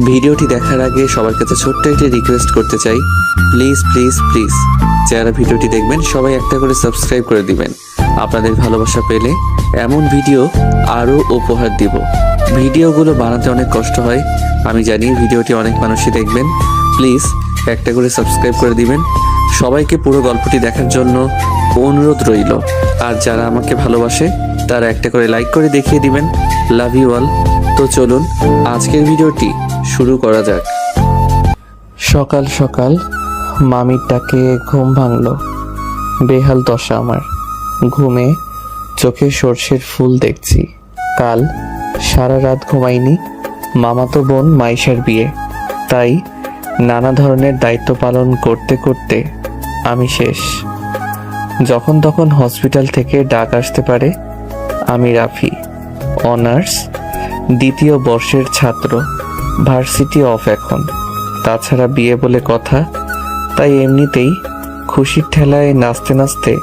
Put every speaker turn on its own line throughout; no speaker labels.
ভিডিওটি দেখার আগে সবার কাছে ছোট্ট একটি রিকোয়েস্ট করতে চাই, প্লিজ প্লিজ প্লিজ যারা ভিডিওটি দেখবেন সবাই একটা করে সাবস্ক্রাইব করে দিবেন। আপনাদের ভালোবাসা পেলে এমন ভিডিও আরও উপহার দিব। ভিডিওগুলো বানাতে অনেক কষ্ট হয়, আমি জানি। ভিডিওটি অনেক মানুষই দেখবেন, প্লিজ একটা করে সাবস্ক্রাইব করে দিবেন। সবাইকে পুরো গল্পটি দেখার জন্য অনুরোধ রইল। আর যারা আমাকে ভালোবাসে তারা একটা করে লাইক করে দেখিয়ে দিবেন। Love you all. তো চলুন আজকের ভিডিওটি শুরু করা যাক। সকাল সকাল মামির ডাকে ঘুম ভাঙল। বেহাল দশা আমার। ঘুমে চোখে সর্ষের ফুল দেখছি। কাল সারা রাত ঘুমাইনি। মামাতো বোন মাইশার বিয়ে, তাই নানা ধরনের দায়িত্ব পালন করতে করতে আমি শেষ। যখন তখন হসপিটাল থেকে ডাক আসতে পারে। আমি রাফি, অনার্স দ্বিতীয় বর্ষের ছাত্র, ভার্সিটি অফ এখন। তাছাড়া বিয়ে বলে কথা, তাই এমনিতেই খুশির ঠেলায় নাচতে নাচতে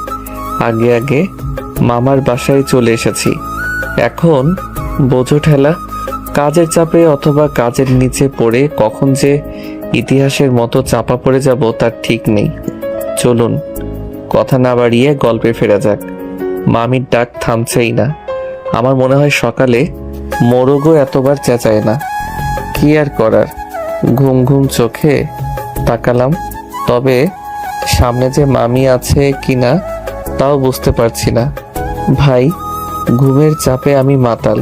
আগে আগে মামার বাসায় চলে এসেছি। এখন বোঝো ঠেলা, কাজের চাপে অথবা কাজের নিচে পড়ে কখন যে ইতিহাসের মতো চাপা পড়ে যাব তার ঠিক নেই। চলুন কথা না বাড়িয়ে গল্পে ফেরা যাক। মামির ডাক থামছেই না। আমার মনে হয় সকালে মোরগও এতবার চেঁচায় না। কি আর করার, ঘুম ঘুম চোখে তাকালাম। তবে সামনে যে মামি আছে কিনা তাও বুঝতে পারছি না। ভাই, ঘুমের চাপে আমি মাতাল।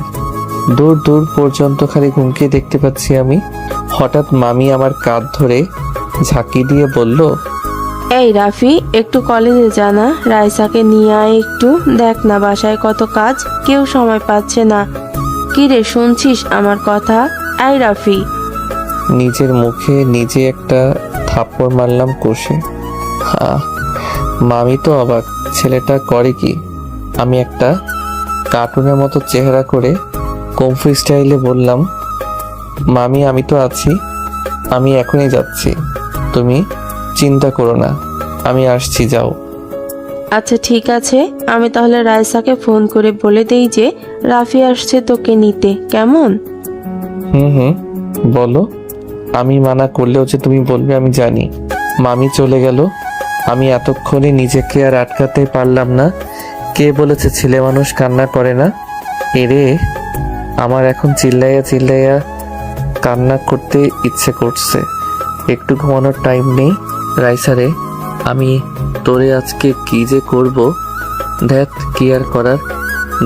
দূর দূর পর্যন্ত খালি ঘুমকে দেখতে পাচ্ছি আমি। হঠাৎ মামি আমার কাঁধ ধরে ঝাঁকি দিয়ে বলল,
এই রাফি, একটু কলেজে জানা, রাইসাকে নিয়ে আয় একটু। দেখ না বাসায় কত কাজ, কেউ সময় পাচ্ছে না। কি রে, শুনছিস আমার কথা? এই রাফি।
নিজের মুখে নিজে একটা থাপ্পড় মারলাম কষে। মামি তো অবাক, ছেলেটা করে কি? আমি একটা কার্টুনের মতো চেহারা করে কমফু স্টাইলে বললাম, মামি আমি তো আছি, আমি এখনই যাচ্ছি, তুমি চিন্তা করো না, আমি আসছি, যাও।
আচ্ছা ঠিক আছে, আমি তাহলে রাইসাকে ফোন করে বলে দেই যে রাফি আসছে তোকে নিতে, কেমন?
হুম, বলো। আমি মানা করলেও যে তুমি বলবে আমি জানি। মামি চলে গেল। আমি এতক্ষণে নিজেকে আর আটকাতে পারলাম না। কে বলেছে ছেলে মানুষ কান্না করে না? এরে, আমার এখন চিল্লাইয়া চিল্লাইয়া কান্না করতে ইচ্ছে করছে। একটু ঘুমানোর টাইম নেই। রাইসারে, আমি তোরে আজকে কি যে করব। ধ্যাত, কি আর করার,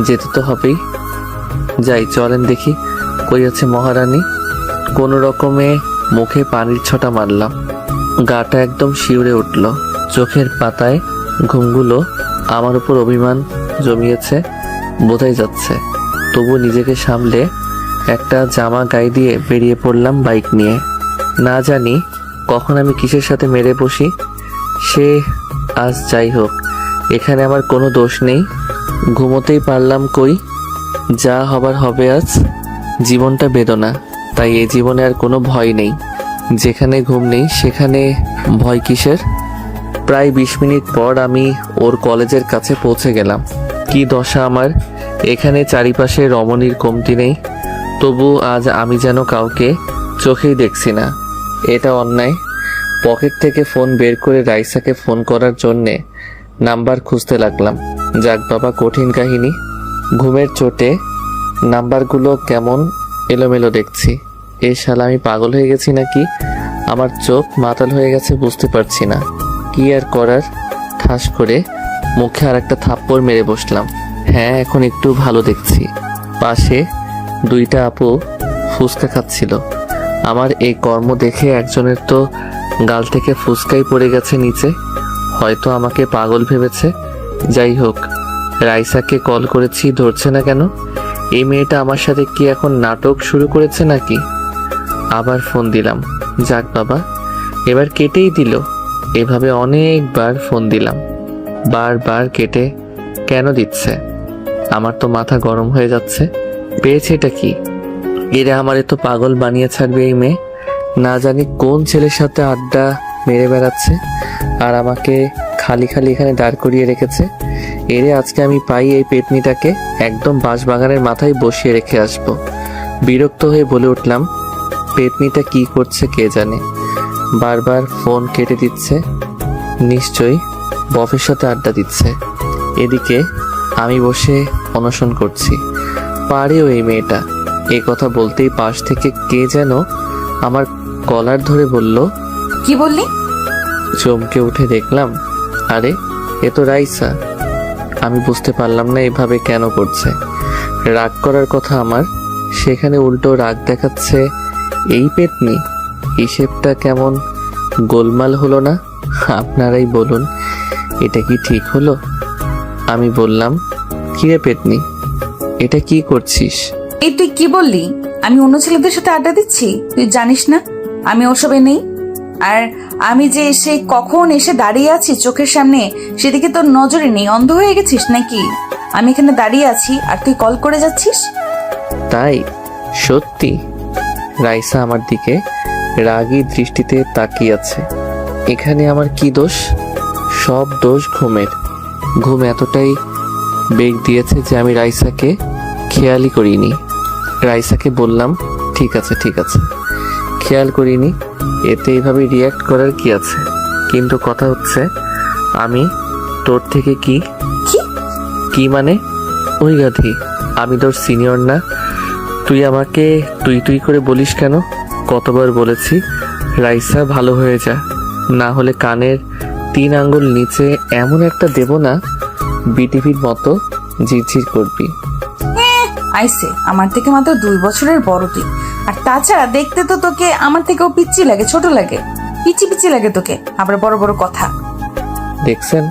যেতে তো হবেই। যাই, চলেন দেখি কই আছে মহারানী। কোনো রকমে মুখে পানির ছটা মারলাম। গাটা একদম শিউরে উঠল। চোখের পাতায় ঘুমগুলো আমার উপর অভিমান জমিয়েছে বোঝাই যাচ্ছে। তবু নিজেকে সামলে একটা জামা গায়ে দিয়ে বেরিয়ে পড়লাম বাইক নিয়ে। না জানি কখন আমি কিসের সাথে মেরে বসি। সে আজ যাই হোক, এখানে আমার কোনো দোষ নেই। ঘুমোতেই পারলাম কই, যা হবার হবে আজ। জীবনটা বেদনা, তাই এই জীবনে আর কোনো ভয় নেই। যেখানে ঘুম নেই সেখানে ভয় কিসের? প্রায় 20 মিনিট পর আমি ওর কলেজের কাছে পৌঁছে গেলাম। কি দশা আমার, এখানে চারিপাশে রমণীর কমতি নেই, তবু আজ আমি যেন কাউকে চোখেই দেখছি না। এটা অন্যায়। পকেট থেকে ফোন বের করে রাইসাকে ফোন করার জন্যে নাম্বার খুঁজতে লাগলাম। যাক বাবা, কঠিন কাহিনী। ঘুমের চোটে নাম্বারগুলো কেমন এলোমেলো দেখছি। এ শালা, আমি পাগল হয়ে গেছি নাকি? আমার চোখ মাতাল হয়ে গেছে, বুঝতে পারছি না। কি আর করার, ঠাস করে মুখে আর একটা থাপ্পড় মেরে বসলাম। হ্যাঁ, এখন একটু ভালো দেখছি। পাশে দুইটা আপু ফুচকা খাচ্ছিল। আমার এই কর্ম দেখে একজনের তো গাল থেকে ফুচকাই পড়ে গেছে নিচে। হয়তো আমাকে পাগল ভেবেছে। যাই হোক, রাইসাকে কল করেছি, ধরছে না কেন? এই মেয়েটা আমার সাথে কি এখন নাটক শুরু করেছে নাকি? আবার ফোন দিলাম। যাক বাবা, এবার কেটেই দিল। এভাবে অনেকবার ফোন দিলাম, বারবার কেটে কেন দিচ্ছে? আমার তো মাথা গরম হয়ে যাচ্ছে। পেয়েছে এটা কি? এরা আমারে তো পাগল বানিয়ে ছাড়বে এই মেয়ে। না জানি কোন ছেলের সাথে আড্ডা মেরে বেড়াচ্ছে আর আমাকে খালি খালি এখানে দাঁড় করিয়ে রেখেছে। এরে আজকে আমি পাই এই পেতনিটাকে একদম বাঁশবাগানের মাথায় বসিয়ে রেখে আসবো। বিরক্ত হয়ে বলে উঠলাম, পেতনিটা কি করছে কে জানে, বারবার ফোন কেটে দিচ্ছে। নিশ্চয়ই বফের সাথে আড্ডা দিচ্ছে। এদিকে আমি বসে অনশন করছি। পারেও এই মেয়েটা। এ কথা বলতেই পাশ থেকে কে যেন আমার কলার ধরে বলল।
কি বললি?
চমকে উঠে দেখলাম, আরে এ তো রাইসা। আমি বুঝতে পারলাম না এভাবে কেন করছে। রাগ করার কথা আমার, সেখানে উল্টো রাগ দেখাচ্ছে এই পেতনি। হিসেবটা কেমন গোলমাল হলো না? আপনারাই বলুন, এটা কি ঠিক হলো? আমি বললাম, কিরে পেতনি, এটা কি করছিস?
এই তুই কি বললি? আমি অন্য ছেলেদের সাথে আড্ডা দিচ্ছি? তুই জানিস না আমি ওসবে নেই। আর আমি যে এসে কখন এসে দাঁড়িয়ে আছি চোখের সামনে, সেদিকে তোর নজরে নেই? অন্ধ হয়ে গেছিস নাকি? আমি এখানে দাঁড়িয়ে আছি আর তুই কল করে যাচ্ছিস।
তাই? সত্যি? রাইসা আমার দিকে রাগী দৃষ্টিতে তাকিয়ে আছে। এখানে আমার কি দোষ? সব দোষ ঘুমের। ঘুম এতটাই বেগ দিয়েছে যে আমি রাইসাকে খেয়ালই করিনি। রাইসাকে বললাম, ঠিক আছে ঠিক আছে, খেয়াল করিনি। এতে এইভাবে রিয়্যাক্ট করার কি আছে? কিন্তু কথা হচ্ছে, আমি তোর থেকে কি কি মানে? ওই গাধি, আমি তোর সিনিয়র না? তুই আমাকে তুই তুই করে বলিস কেন? কতবার বলেছি রাইসা ভালো হয়ে যা, না হলে কানের 3 আঙ্গুল নিচে এমন একটা দেব না, বিটিভির মতো ঝিরঝির করবি।
আইসে, আমার থেকে মাত্র 2 বছরের বড় তুই। আর তাছাড়া দেখতে তো তোকে আমার থেকেও পিচ্ছি লাগে, ছোট লাগে, পিচি পিচি লাগে তোকে, আবার বড় বড় কথা।
দেখছেন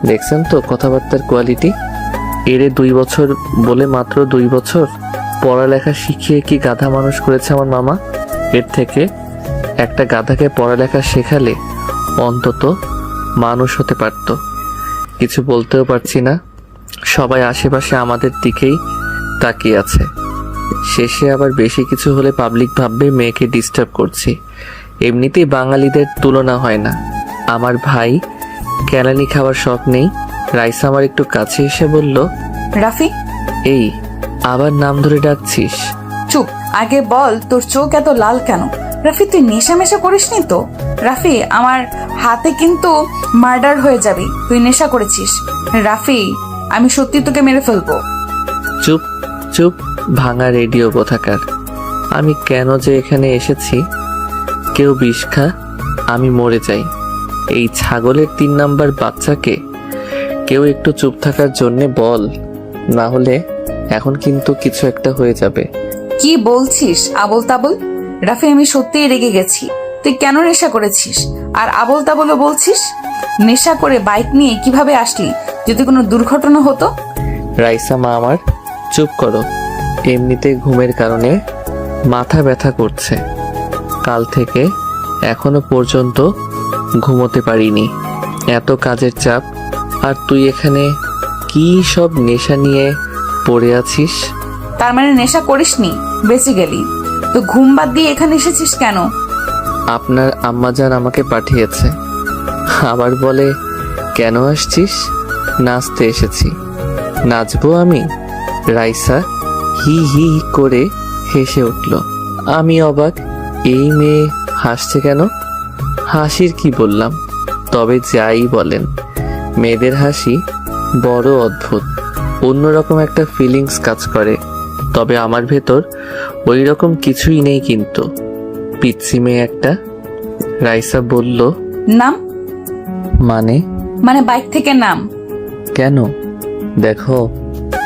দেখছেন তো কথাবার্তার কোয়ালিটি? এরে 2 বছর বলে মাত্র 2 বছর? পড়ালেখা শিখিয়ে কি গাধা মানুষ করেছে আমার মামা? এর থেকে একটা গাধাকে পড়ালেখা শেখালে অন্তত মানুষ হতে পারতো। কিছু বলতেও পারছি না। সবাই আশেপাশে আমাদের দিকেই তাকিয়ে আছে। শেষে আবার বেশি কিছু হলে পাবলিক ভাববে মেয়েকে ডিস্টার্ব করছি। এমনিতেই বাঙালিদের তুলনা হয় না। আমার ভাই কেলানি খাওয়ার শখ নেই। রাইসা আমার একটু কাছে এসে বলল,
রাফি।
এই আবার নাম ধরে ডাকছিস?
চুপ, আগে বল তোর চোখ এত লাল কেন? রাফি তুই নেশা মেশা করিসনি তো? রাফি আমার হাতে কিন্তু মার্ডার হয়ে যাবি, তুই নেশা করেছিস। রাফি আমি সত্যি তোকে মেরে ফেলবো।
চুপ চুপ, ভাঙা রেডিও কোথাকার। আমি কেন যে এখানে এসেছি? কেউ বিষ খা, আমি মরে যাই। এই ছাগলের 3 নাম্বার বাচ্চাকে কেউ একটু চুপ থাকার জন্যে বল, না হলে এখন কিন্তু কিছু একটা হয়ে যাবে।
কি বলছিস আবল তাবল? রাফি আমি সত্যিই রেগে গেছি। তুই কেন নেশা করেছিস আর আবল তাবলও বলছিস? নেশা করে বাইক নিয়ে কিভাবে আসলি? যদি কোনো দুর্ঘটনা হতো?
রাইসা মা আমার, চুপ করো। এমনিতে ঘুমের কারণে মাথা ব্যথা করছে। কাল থেকে এখনো পর্যন্ত ঘুমোতে পারিনি, এত কাজের চাপ। আর তুই এখানে কি সব নেশা নিয়ে পড়ে আছিস?
তার মানে নেশা করিসনি, বেঁচে গেলি। তো ঘুম বাদ দিয়ে এখানে এসেছিস কেন?
আপনার আম্মাজান আমাকে পাঠিয়েছে। আবার বলে, কেন আসছিস? নাচতে এসেছি। নাচবো আমি? রাইসা হি হি হি করে হেসে উঠল। আমি অবাক, এই মেয়ে হাসছে কেন? হাসির কি বললাম? তবে যাই বলেন, মেয়েদের হাসি বড় অদ্ভুত, অন্যরকম একটা ফিলিংস কাজ করে। তবে আমার ভেতর ওই রকম কিছুই নেই। কিন্তু পিচ্ছি মেয়ে একটা। রাইসা বলল,
নাম? মানে বাইক থেকে নাম।
কেন? দেখো,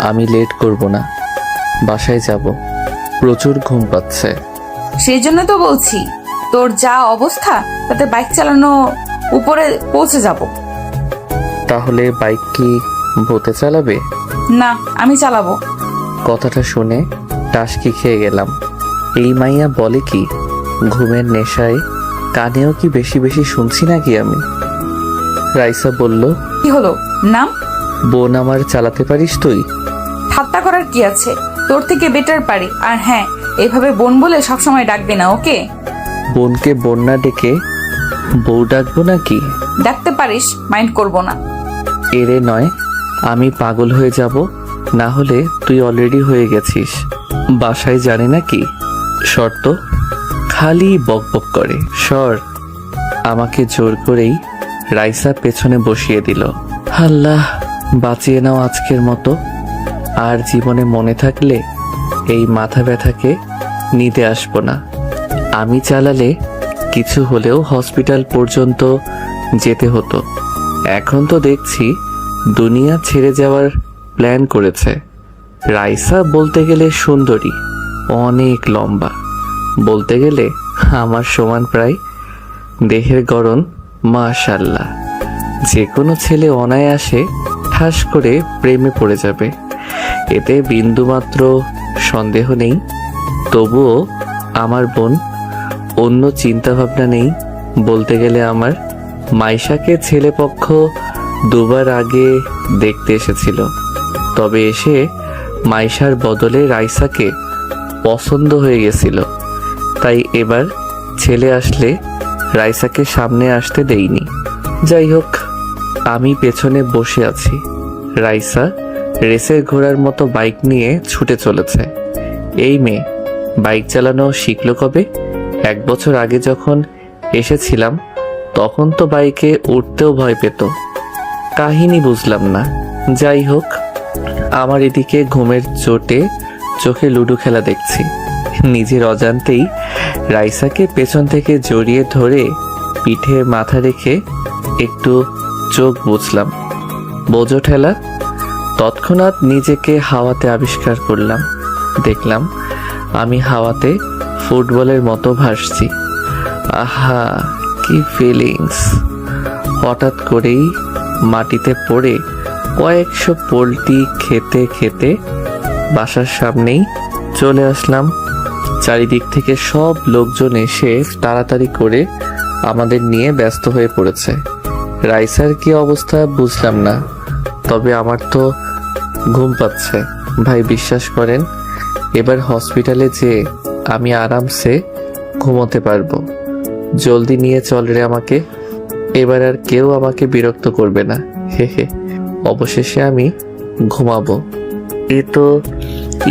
আমি লেট করব না, বাসায় যাব। প্রচুর ঘুম পাচ্ছে।
সেই জন্য তো বলছি, তোর যা অবস্থা তাতে বাইক চালানো উপরে পৌঁছে যাব।
তাহলে বাইক কি ভূতে চালাবে?
না, আমি চালাবো।
কথাটা শুনে টাসকি খেয়ে গেলাম। এই মাইয়া বলে কি? ঘুমের নেশায় কানেও কি বেশি বেশি শুনছি নাকি আমি? রাইসা বলল,
কি হলো? নাম?
বোন আমার চালাতে পারিস তুই?
ঠাট্টা করার কি আছে? তোর থেকে বেটার পারি। আর হ্যাঁ, এইভাবে বোন বলে সবসময় ডাকবি না, ওকে?
বোনকে বোন না ডেকে বউ ডাকবো নাকি?
ডাকতে পারিস, মাইন্ড করব না।
এরে নয়, আমি পাগল হয়ে যাব। না হলে তুই অলরেডি হয়ে গেছিস। বাসায় জানি নাকি? শর্ত, খালি বকবক করে। সর। আমাকে জোর করেই রাইসা পেছনে বসিয়ে দিল। আল্লাহ, বাঁচিয়ে নাও আজকের মতো। আর জীবনে মনে থাকলে এই মাথা ব্যথাকে নিতে আসবো না। আমি চালালে কিছু হলেও হসপিটাল পর্যন্ত যেতে হতো। এখন তো দেখছি দুনিয়া ছেড়ে যাওয়ার প্ল্যান করেছে। রাইসা বলতে গেলে সুন্দরী, অনেক লম্বা, বলতে গেলে আমার সমান প্রায়। দেহের গড়ন মাশাআল্লাহ। যে কোনো ছেলে অনায়াসে ঠাস করে প্রেমে পড়ে যাবে, এতে বিন্দুমাত্র সন্দেহ নেই। তবুও আমার বোন, অন্য চিন্তাভাবনা নেই। বলতে গেলে আমার মাইশাকে ছেলেপক্ষ দুবার আগে দেখতে এসেছিল, তবে এসে মাইশার বদলে রাইসাকে পছন্দ হয়ে গেছিল। তাই এবার ছেলে আসলে রাইসাকে সামনে আসতে দেইনি। যাই হোক, আমি পেছনে বসে আছি। রাইসা রেসের ঘোড়ার মতো বাইক নিয়ে ছুটে চলেছে। এই মেয়ে বাইক চালানো শিখলো কবে? 1 বছর আগে যখন এসেছিলাম তখন তো বাইকে উঠতেও ভয় পেত। কাহিনী বুঝলাম না। যাই হোক, আমার এদিকে ঘুমের চোটে চোখে লুডো খেলা দেখছি। নিজের অজান্তেই রাইসাকে পেছন থেকে জড়িয়ে ধরে পিঠে মাথা রেখে একটু চোখ বুঝলাম। বোঝো ঠেলা। তৎক্ষণাৎ নিজেকে হাওয়াতে আবিষ্কার করলাম। দেখলাম আমি হাওয়াতে ফুটবলের মতো ভাসছি। আহা, কি ফিলিংস! হঠাৎ করেই মাটিতে পড়ে কয়েকশো পোল্টি খেতে খেতে বাসার সামনেই চলে আসলাম। চারিদিক থেকে সব লোকজন এসে তাড়াতাড়ি করে আমাদের নিয়ে ব্যস্ত হয়ে পড়েছে। রাইসার কি অবস্থা বুঝলাম না, তবে আমার তো ঘুম পাচ্ছে। ভাই বিশ্বাস করেন, এবার হসপিটালে যেয়ে আমি আরামসে ঘুমোতে পারবো। জলদি নিয়ে চল রে আমাকে। এবার আর কেউ আমাকে বিরক্ত করবে না। হে হে। অবশেষে আমি ঘুমাবো। এ তো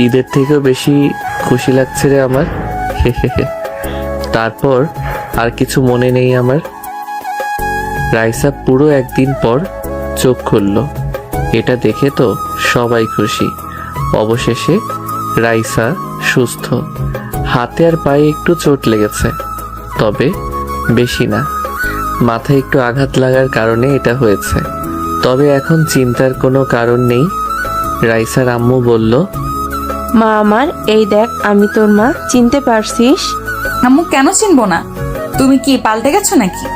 ঈদের থেকেও বেশি খুশি লাগছে রে আমার। হে হে হে। তারপর আর কিছু মনে নেই আমার। রাইসা পুরো 1 দিন পর চোখ খুলল। এটা দেখে তো সবাই খুশি। অবশেষে রাইসা সুস্থ। হাতে আর পায়ে একটু চোট লেগেছে, তবে বেশি না। মাথায় একটু আঘাত লাগার কারণে এটা হয়েছে, তবে এখন চিন্তার কোনো কারণ নেই। রাইসার আম্মু বলল,
মা আমার, এই দেখ আমি তোর মা, চিনতে পারছিস?
আম্মু কেন চিনবো না? তুমি কি পাল্টে গেছো নাকি?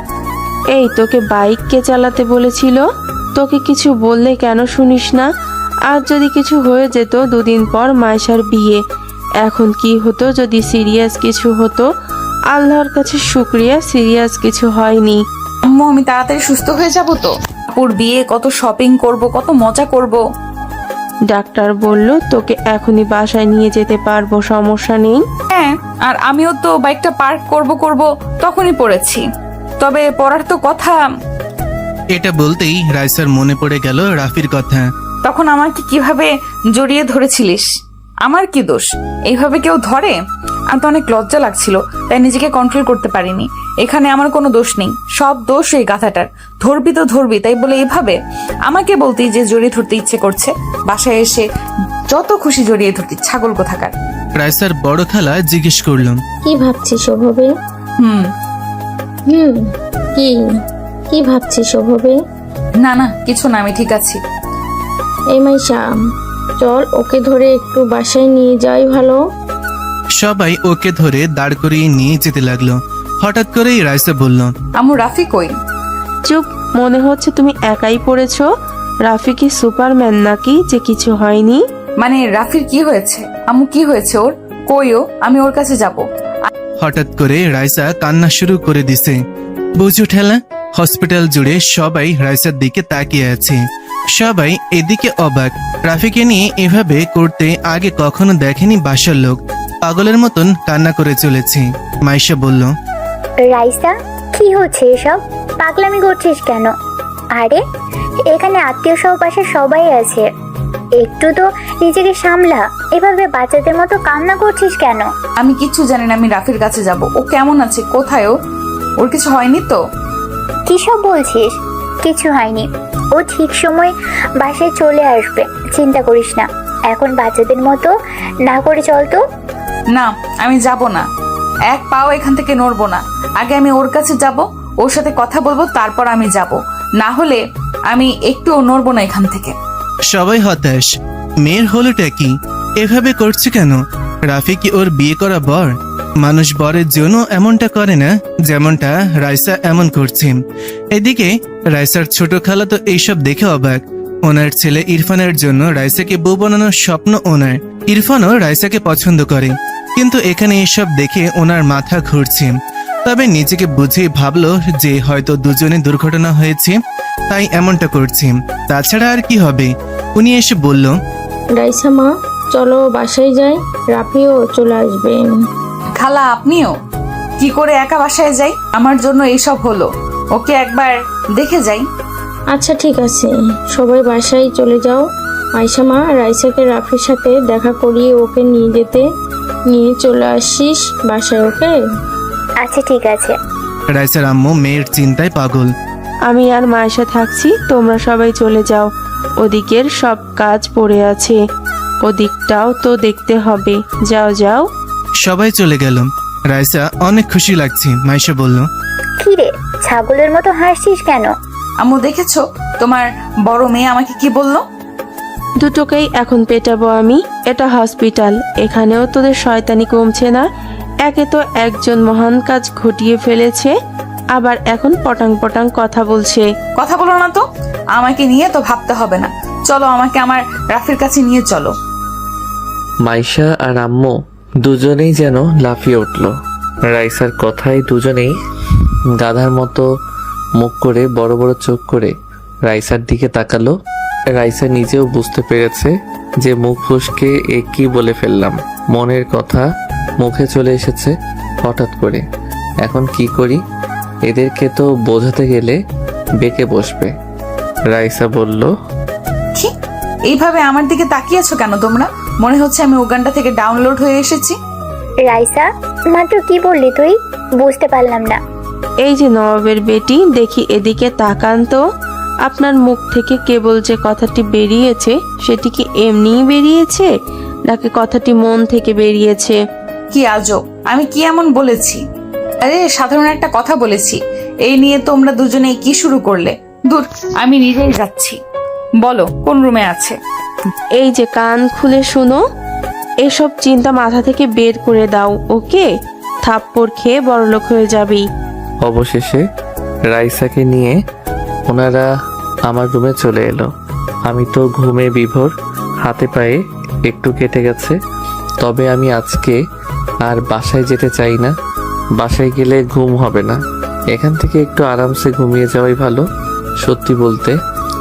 এই তোকে বাইক কে চালাতে বলেছিল? তোকে কিছু বললে কেন শুনিস না? আর যদি কিছু হয়ে যেত 2 দিন পর মাইশার বিয়ে, এখন কি হতো যদি সিরিয়াস কিছু হতো? আল্লাহর কাছে শুক্রিয়া, সিরিয়াস কিছু হয়নি।
আম্মু, আমি তাড়াতাড়ি সুস্থ হয়ে যাব তো। আপুর বিয়ে, কত শপিং করব, কত মজা করব।
ডাক্তার বলল তোকে এখনই বাসায় নিয়ে যেতে পারবো, সমস্যা নেই।
হ্যাঁ, আর আমিও তো বাইকটা পার্ক করব তখনই পড়েছি। তবে পড়ার তো কথা।
এটা বলতেই রাইসার মনে পড়ে গেল রাফির কথা।
তখন আমাকে কিভাবে জড়িয়ে ধরেছিলিস? আমার কি দোষ? এইভাবে কেউ ধরে? আর তো অনেক লজ্জা লাগছিল, তাই নিজেকে কন্ট্রোল করতে পারিনি। এখানে আমার কোনো দোষ নেই, সব দোষ এই গাথাটার। ধরবি তো ধরবি, তাই বলে এইভাবে আমাকে বলতি যে জড়িয়ে ধরতে ইচ্ছে করছে। বাসায় এসে যত খুশি জড়িয়ে ধরতি, ছাগল কোথাকার।
রাইসার বড় খালা জিজ্ঞেস করলাম,
কি ভাবছিস ওভাবে?
হুম
কি কি ভাবছিস ওভাবে?
না না, কিছু না, আমি ঠিক আছি।
এই মাইশা, চল ওকে ধরে একটু বাসায় নিয়ে যাই ভালো।
সবাই ওকে ধরে দাঁড় করিয়ে নিয়ে যেতে লাগলো। হঠাৎ করেই রাইসা বলল,
আম্মু, রাফি কই?
চুপ, মনে হচ্ছে তুমি একাই পড়েছো। রাফি কি সুপারম্যান নাকি যে কিছু হয়নি?
মানে রাফির কি হয়েছে? আম্মু, কি হয়েছে ওর? কইও, আমি ওর কাছে যাব।
হঠাৎ করে রাইসা কান্না শুরু করে দিছে। বুঝু ঠেলা। হসপিটাল জুড়ে সবাই রাইসার দিকে তাকিয়ে আছে। সবাই এদিকে অবাক। রাফিকে নিয়ে এভাবে করতে আগে কখনো দেখেনি বাসার লোক। পাগলের মতন কান্না করে চলেছে। মাইশা বলল,
রাইসা, কি হচ্ছে এসব? পাগলামি করছিস কেন? আরে এখানে আত্মীয় সহ পাশে সবাই আছে, একটু তো নিজেকে সামলা। এভাবে বাচ্চাদের মতো কান্না করছিস কেন?
আমি কিচ্ছু জানি না আমি রাফির কাছে যাব। ও কেমন আছে, কোথায় ও? ওর কিছু হয়নি তো?
কি সব বলছিস? কিছু হয়নি, ও ঠিক সময় বাসায় চলে আসবে, চিন্তা করিস না। এখন বাচ্চাদের মতো না করে চল তো।
না, আমি যাব না, এক পাও এখান থেকে নড়বো না। আগে আমি ওর কাছে যাব, ওর সাথে কথা বলবো, তারপর আমি যাব। না হলে আমি একটুও নড়বো না এখান থেকে।
সবাই হতাশ। মেয়ের হলোটা কি? এভাবে করছে কেন? রাফি কি ওর বিয়ে করা বর? মানুষ বরের জন্য এমনটা করে না যেমনটা রাইসা এমন করছে। এদিকে রাইসার ছোট খালা তো এইসব দেখে অবাক। ওনার ছেলে ইরফানের জন্য রাইসাকে বউ বানানোর স্বপ্ন ওনার। ইরফানও রাইসাকে পছন্দ করে, কিন্তু এখানে এসব দেখে ওনার মাথা ঘুরছে। তবে নিজেকে বুঝেই ভাবলো যে হয়তো দুজনে দুর্ঘটনা হয়েছে, তাই এমনটা করছে। তাছাড়া আর কি হবে। উনি এসে বলল,
রাইসা মা, চলো বাসায় যাই, রাফিও চলে আসবেন।
খালা আপনিও? কি করে একা বাসায় যাই? আমার জন্য এইসব হলো, ওকে একবার দেখে যাই।
আচ্ছা ঠিক আছে, সবাই বাসায় চলে যাও। আয়শা মা, রাইসাকে রাফির সাথে দেখা করিয়ে ওকে নিয়ে চলে আসিস বাসায়, ওকে?
আচ্ছা ঠিক আছে।
রাইসার আম্মু মেয়ের চিন্তায় পাগল।
আমি আর মায়েশা থাকছি, তোমরা সবাই চলে যাও। ওদিকের সব কাজ পড়ে আছে, ওদিকটাও তো দেখতে হবে। যাও যাও।
সবাই চলে গেল। রাইসা অনেক খুশি লাগছে। মাইশা বলল,
কি রে, ছাগলের মতো হাসছিস কেন?
আম্মু দেখেছো তোমার বড় মেয়ে আমাকে কি বললো?
দুটোকেই এখন পেটাবো আমি। এটা হসপিটাল, এখানেও তোদের শয়তানি কমছে না। একে তো একজন মহান কাজ ঘটিয়ে ফেলেছে, আবার এখন পটাং পটাং কথা বলছে।
কথা বলো না তো, আমাকে নিয়ে তো ভাবতে হবে না। চলো আমাকে আমার রাফির কাছে নিয়ে চলো।
মাইশা আর আম্মু দুজনেই যেন লাফিয়ে উঠল। রাইসার কথায় দুজনেই গাধার মতো মুখ করে বড় বড় চোখ করে রাইসার দিকে তাকালো। রাইসা নিজেও বুঝতে পেরেছে যে মুখ ফসকে এ কি বলে ফেললাম। মনের কথা মুখে চলে এসেছে হঠাৎ করে। এখন কি করি? এদেরকে তো বোঝাতে গেলে বেঁকে বসবে। রাইসা বলল,
কি এইভাবে আমার দিকে তাকিয়েছো কেন তোমরা? মনে হচ্ছে আমি উগান্ডা থেকে ডাউনলোড হয়ে এসেছি।
রাইসা, মাত্র কি বললি তুই? বুঝতে পারলাম না।
এই যে নবাবের বেটি, দেখি এদিকে তাকান তো। আপনার মুখ থেকে কেবল যে কথাটি বেরিয়েছে সেটি কি এমনিই বেরিয়েছে, নাকি কথাটি মন থেকে বেরিয়েছে?
কি আজব, আমি কি এমন বলেছি? আরে সাধারণ একটা কথা বলেছি। এই নিয়ে তোমরা দুজনে কি শুরু করলে? দূর, আমি নিজেই যাচ্ছি। বলো কোন রুমে আছে?
এই যে কান খুলে শুনো, এসব চিন্তা মাথা থেকে বের করে দাও, ওকে? থাপ্পড় খেয়ে বড়লোক হয়ে যাবি।
অবশেষে রাইসাকে নিয়ে ওনারা আমার রুমে চলে এলো। আমি তো ঘুমে বিভোর, হাতে পায়ে একটু কেটে গেছে। তবে আমি আজকে আর বাসায় যেতে চাই না। বাসায় গেলে ঘুম হবে না। এখান থেকে একটু আরামসে ঘুমিয়ে যাওয়াই ভালো। সত্যি বলতে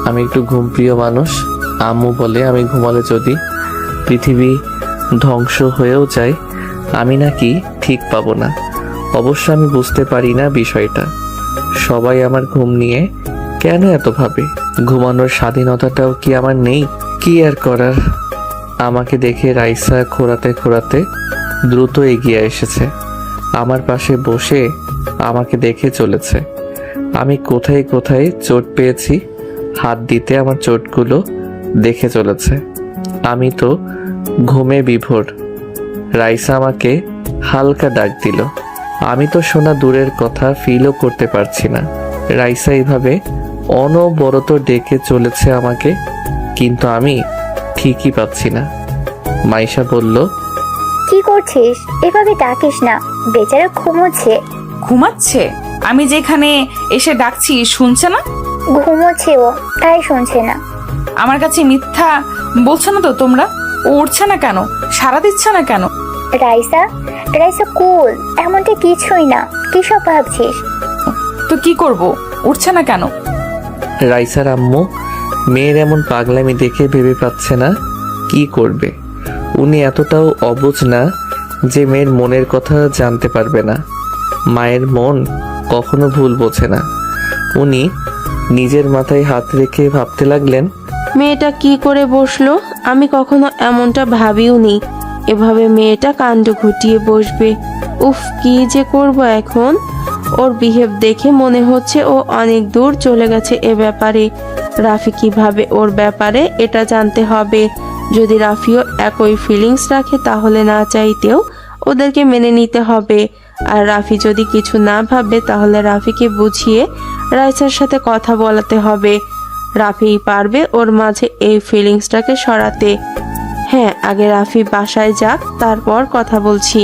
আমি একটু ঘুমপ্রিয় মানুষ। আম্মু বলে আমি ঘুমালে যদি পৃথিবী ধ্বংস হয়েও যায় আমি নাকি ঠিক পাবো না। অবশ্য আমি বুঝতে পারি না বিষয়টা। সবাই আমার ঘুম নিয়ে কেন এত ভাবে? ঘুমানোর স্বাধীনতাটাও কি আমার নেই? কি আর করার। আমাকে দেখে রাইসা খোঁড়াতে খোঁড়াতে দ্রুত এগিয়ে এসেছে। আমার পাশে বসে আমাকে দেখে চলেছে। আমি কোথায় কোথায় চোট পেয়েছি হাত দিতে আমার চোটগুলো দেখে চলেছে। আমি তো ঘুমে বিভোর। রাইসা আমাকে হালকা ডাক দিল। আমি তো শোনা দূরের কথা ফিলও করতে পারছি না। রাইসা এইভাবে অনবরত ডেকে চলেছে আমাকে, কিন্তু আমি ঠিকই পাচ্ছি না। মাইশা বলল,
কি করছিস? এভাবে ডাকিস না, বেচারা ঘুমোচ্ছে।
ঘুমাচ্ছে? আমি যেখানে এসে ডাকছি শুনছে না?
ঘুমোচ্ছে ও, তাই শুনছে না।
আমার কাছে মিথ্যা বলছো না তো তোমরা? ও উঠছে না কেন? সাড়া দিচ্ছে না কেন?
রাইসা, রাইসা কুল, এমনটা কিছুই না। কি সব ভাবছিস?
তো কি করব? উঠছে না কেন?
রাইসার আম্মু মেয়ের এমন পাগলামি দেখে ভেবে পাচ্ছে না কি করবে। উনি এতটাও অবুঝ না যে মেয়ের মনের কথা জানতে পারবে না। মায়ের মন কখনো ভুল বোঝে না। উনি নিজের মাথায় হাত রেখে ভাবতে লাগলেন,
মেয়েটা কি করে বসলো? আমি কখনো এমনটা ভাবিওনি, এভাবে মেয়েটা কাণ্ড ঘটিয়ে বসবে। উফ, কি যে করব এখন। ওর বিহেভ দেখে মনে হচ্ছে ও অনেক দূর চলে গেছে এ ব্যাপারে। রাফি কিভাবে ওর ব্যাপারে এটা জানতে হবে। যদি রাফিও একই ফিলিংস রাখে তাহলে না চাইতেও ওদেরকে মেনে নিতে হবে। আর রাফি যদি কিছু না ভাবে তাহলে রাফিকে বুঝিয়ে রাইসার সাথে কথা বলাতে হবে। রাফিই পারবে ওর মাঝে এই ফিলিংসটাকে সরাতে। হ্যাঁ, আগে রাফি বাসায় যাক, তারপর কথা বলছি।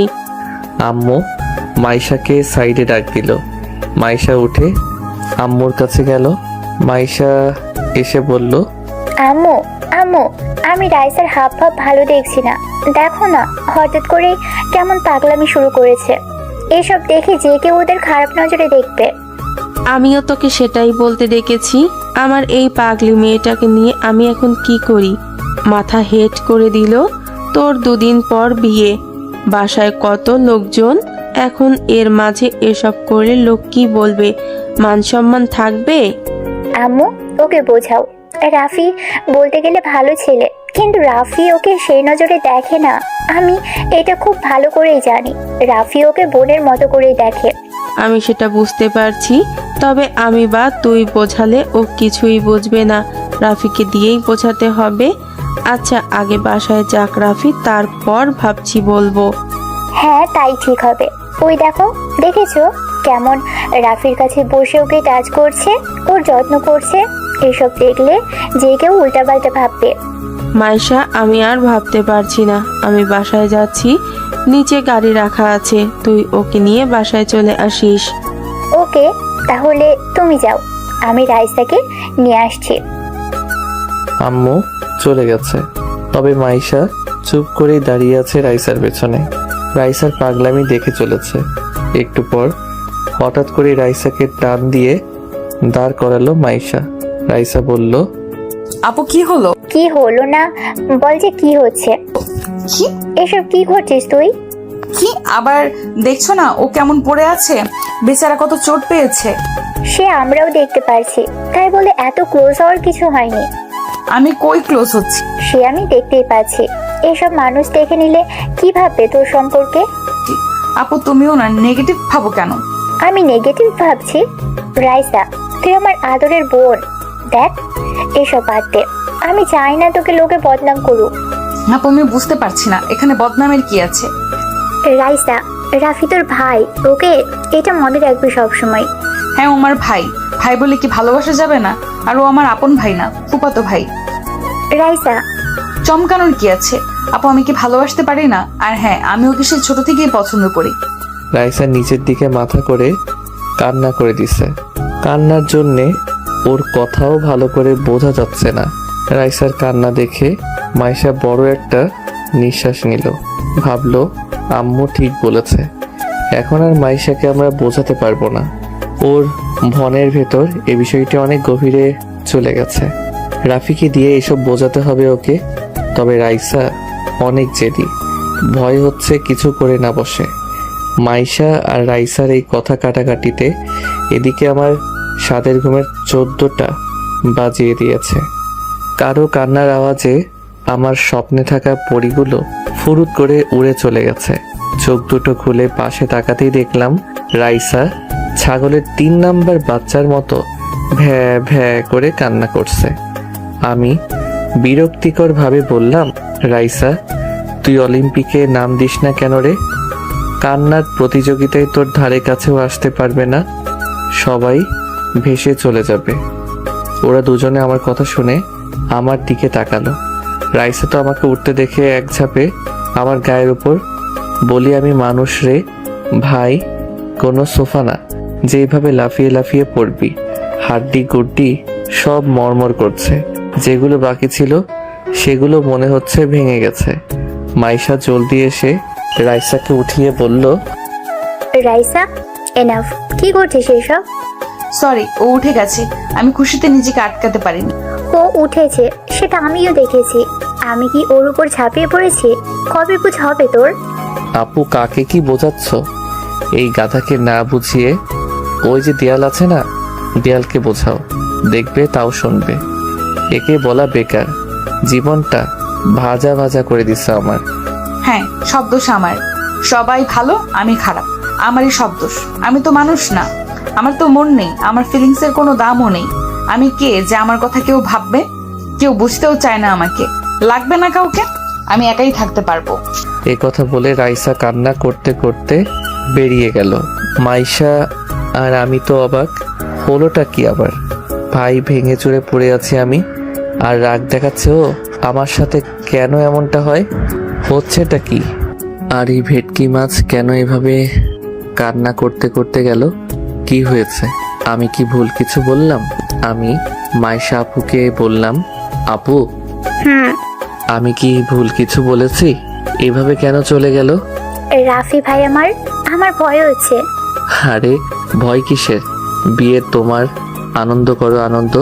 আম্মু মাইশাকে সাইডে ডাক দিল। মাইশা উঠে আম্মুর কাছে গেল। মাইশা এসে বলল,
আম্মু আম্মু, আমি রাইসার হাব ভাব ভালো দেখছি না। দেখো না, হঠাৎ করে কেমন পাগলামি শুরু করেছে। এসব দেখে যে কেউ ওদের খারাপ নজরে দেখবে।
আমিও তোকে সেটাই বলতে ডেকেছি। আমার এই পাগলি মেয়েটাকে নিয়ে আমি এখন কি করি? মাথা হেট করে দিল। তোর 2 দিন পর বিয়ে, বাসায় কত লোকজন, এখন এর মাঝে এসব করে লোক কি বলবে? মান সম্মান থাকবে?
আম্মু, ওকে বোঝাও। রাফি বলতে গেলে ভালো ছেলে, কিন্তু রাফি ওকে সেই নজরে দেখে না। আমি এটা খুব ভালো করেই জানি। রাফি ওকে বোনের মতো করেই দেখে।
আমি সেটা বুঝতে পারছি, তবে আমি বা তুই বোঝালে ও কিছুই বুঝবে না। রাফিকে দিয়েই বোঝাতে হবে। আচ্ছা, আগে বাসায় যাক রাফি, তারপর ভাবছি বলবো।
হ্যাঁ, তাই ঠিক হবে। ওই দেখো, দেখেছো কেমন রাফির কাছে বসে ওকে টাচ করছে, ওর যত্ন করছে। এসব দেখলে যে কেউ উল্টাপাল্টা ভাববে।
মাইশা, আমি আর ভাবতে পারছি না। আমি বাসায় যাচ্ছি, নিচে গাড়ি রাখা আছে, তুই ওকে নিয়ে বাসায় চলে আসিস।
ওকে, তাহলে তুমি যাও, আমি রাইসাকে নিয়ে আসছি।
আম্মু চলে গেছে। তবে মাইশা চুপ করেই দাঁড়িয়ে আছে রাইসার পেছনে। রাইসার পাগলামি দেখে চলেছে। একটু পর হঠাৎ করে রাইসাকে টান দিয়ে দাঁড় করালো মাইশা। রাইসা বলল,
আপু কি হলো?
কি হলো না বল, যে কি হচ্ছে?
কি
এসব কি করছিস তুই?
কি আবার দেখছো না ও কেমন পড়ে আছে? বেচারা কত চোট পেয়েছে।
সে আমরাও দেখতে পারছি, তাই বলে এত ক্লোজ হওয়ার কিছু হয়নি।
আমি কই ক্লোজ হচ্ছি?
সে আমি দেখতেই পাচ্ছি। এসব মানুষ দেখে নিলে কি ভাববে তোর সম্পর্কে?
আপু তুমিও না নেগেটিভ ভাবো কেন?
আমি নেগেটিভ ভাবছি? রাইসা, তুই আমার আদরের বোন। দেখ, এসব বাদ দে। আমি চাই না তোকে লোকে বদনাম করুক।
আপু আমি বুঝতে পারছি না এখানে বদনামের কি আছে।
রাইসা, রাফি তোর ভাই, ওকে এটা মনে রাখবি সবসময়।
হ্যাঁ, ও আমার ভাই। ভাই বলে কি ভালোবাসা যাবে না? আর ও আমার আপন ভাই না, ফুফাতো ভাই।
রাইসা,
চমকানোর কি আছে? আপু আমি কি ভালোবাসতে পারি না? আর হ্যাঁ, আমি ওকে সেই ছোট থেকেই পছন্দ করি।
রাইসা নিচের দিকে মাথা করে কান্না করে দিছে। কান্নার জন্যে ওর কথাও ভালো করে বোঝা যাচ্ছে না। রাইসার কান্না দেখে মাইশা বড় একটা নিঃশ্বাস নিল। ভাবলো আম্মু ঠিক বলেছে, এখন আর মাইশাকে আমরা বোঝাতে পারবো না। ওর মনের ভেতর এ বিষয়টি অনেক গভীরে চলে গেছে। রাফিকে দিয়ে এসব বোঝাতে হবে ওকে। তবে রাইসা অনেক জেদি, ভয় হচ্ছে কিছু করে না বসে। মাইশা আর রাইসার এই কথা কাটাকাটিতে এদিকে আমার সাদের ঘুমের 14টা বাজিয়ে দিয়েছে। কারো কান্নার আওয়াজে আমার স্বপ্নে থাকা পরীগুলো ফুরুত করে উড়ে চলে গেছে। চোখ দুটো খুলে পাশে তাকাতেই দেখলাম রাইসা ছাগলের 3 নাম্বার বাচ্চার মতো ভ্যা ভ্যা করে কান্না করছে। আমি বিরক্তিকর ভাবে বললাম, রাইসা তুই অলিম্পিকে নাম দিস না কেন রে? কান্নার প্রতিযোগিতায় তোর ধারে কাছেও আসতে পারবে না, সবাই ভেসে চলে যাবে। ওরা দুজনে আমার কথা শুনে আমার দিকে তাকালো। রাইসা তো আমাকে উঠতে দেখে এক ঝাপে আমার গায়ের উপর। বলি, আমি মানুষ রে ভাই, কোনো সোফা না যেভাবে লাফিয়ে লাফিয়ে পড়বি। হাড্ডি গুড্ডি সব মরমর করছে, যেগুলো বাকি ছিল সেগুলো মনে হচ্ছে ভেঙে গেছে। মাইশা জলদি এসে রাইসাকে উঠিয়ে বলল,
রাইসা, এনাফ। কি করছিস এসব?
সরি, ও উঠে গেছে। আমি খুশিতে নিজেকে আটকাতে পারিনি।
ও উঠেছে সেটা আমিও দেখেছি। আমি কি ওর উপর ঝাঁপিয়ে পড়েছি? কবে বুঝ হবে তোর?
আপু কাকে কি বোঝাচ্ছ? এই গাধাকে না বুঝিয়ে ওই যে দেয়াল আছে না, দেয়ালকে বোঝাও, দেখবে তাও শুনবে। একে বলা বেকার। জীবনটা ভাজা ভাজা করে দিচ্ছে আমার।
হ্যাঁ, সব দোষ আমার। সবাই ভালো, আমি খারাপ। আমারই সব দোষ। আমি তো মানুষ না, আমার তো মন নেই, আমার ফিলিংসের কোনো দামও নেই। আমি কে যে আমার কথা কেউ ভাববে? কেউ বুঝতেও চায় না আমাকে, লাগবে না কাউকে, আমি একাই থাকতে পারবো।
এ কথা বলে রাইসা কান্না করতে করতে বেরিয়ে গেল। মাইশা আর আমি তো অবাক। হলোটা কি আবার? ভাই ভেঙে চুরে পড়ে আছি আমি, আর রাগ দেখাচ্ছে ও আমার সাথে। কেন এমনটা হয়? হচ্ছেটা কি? আর এই ভেটকি মাছ কেন এভাবে কান্না করতে করতে গেল? কি হয়েছে? আমি কি ভুল কিছু বললাম? আমি মাইশা আপুকে বললাম, আপু আমি কি ভুল কিছু বলেছি? এভাবে কেন চলে গেল?
রাফি ভাই আমার ভয় হচ্ছে।
আরে ভয় কিসের? বিয়ে তোমার, আনন্দ করো আনন্দ,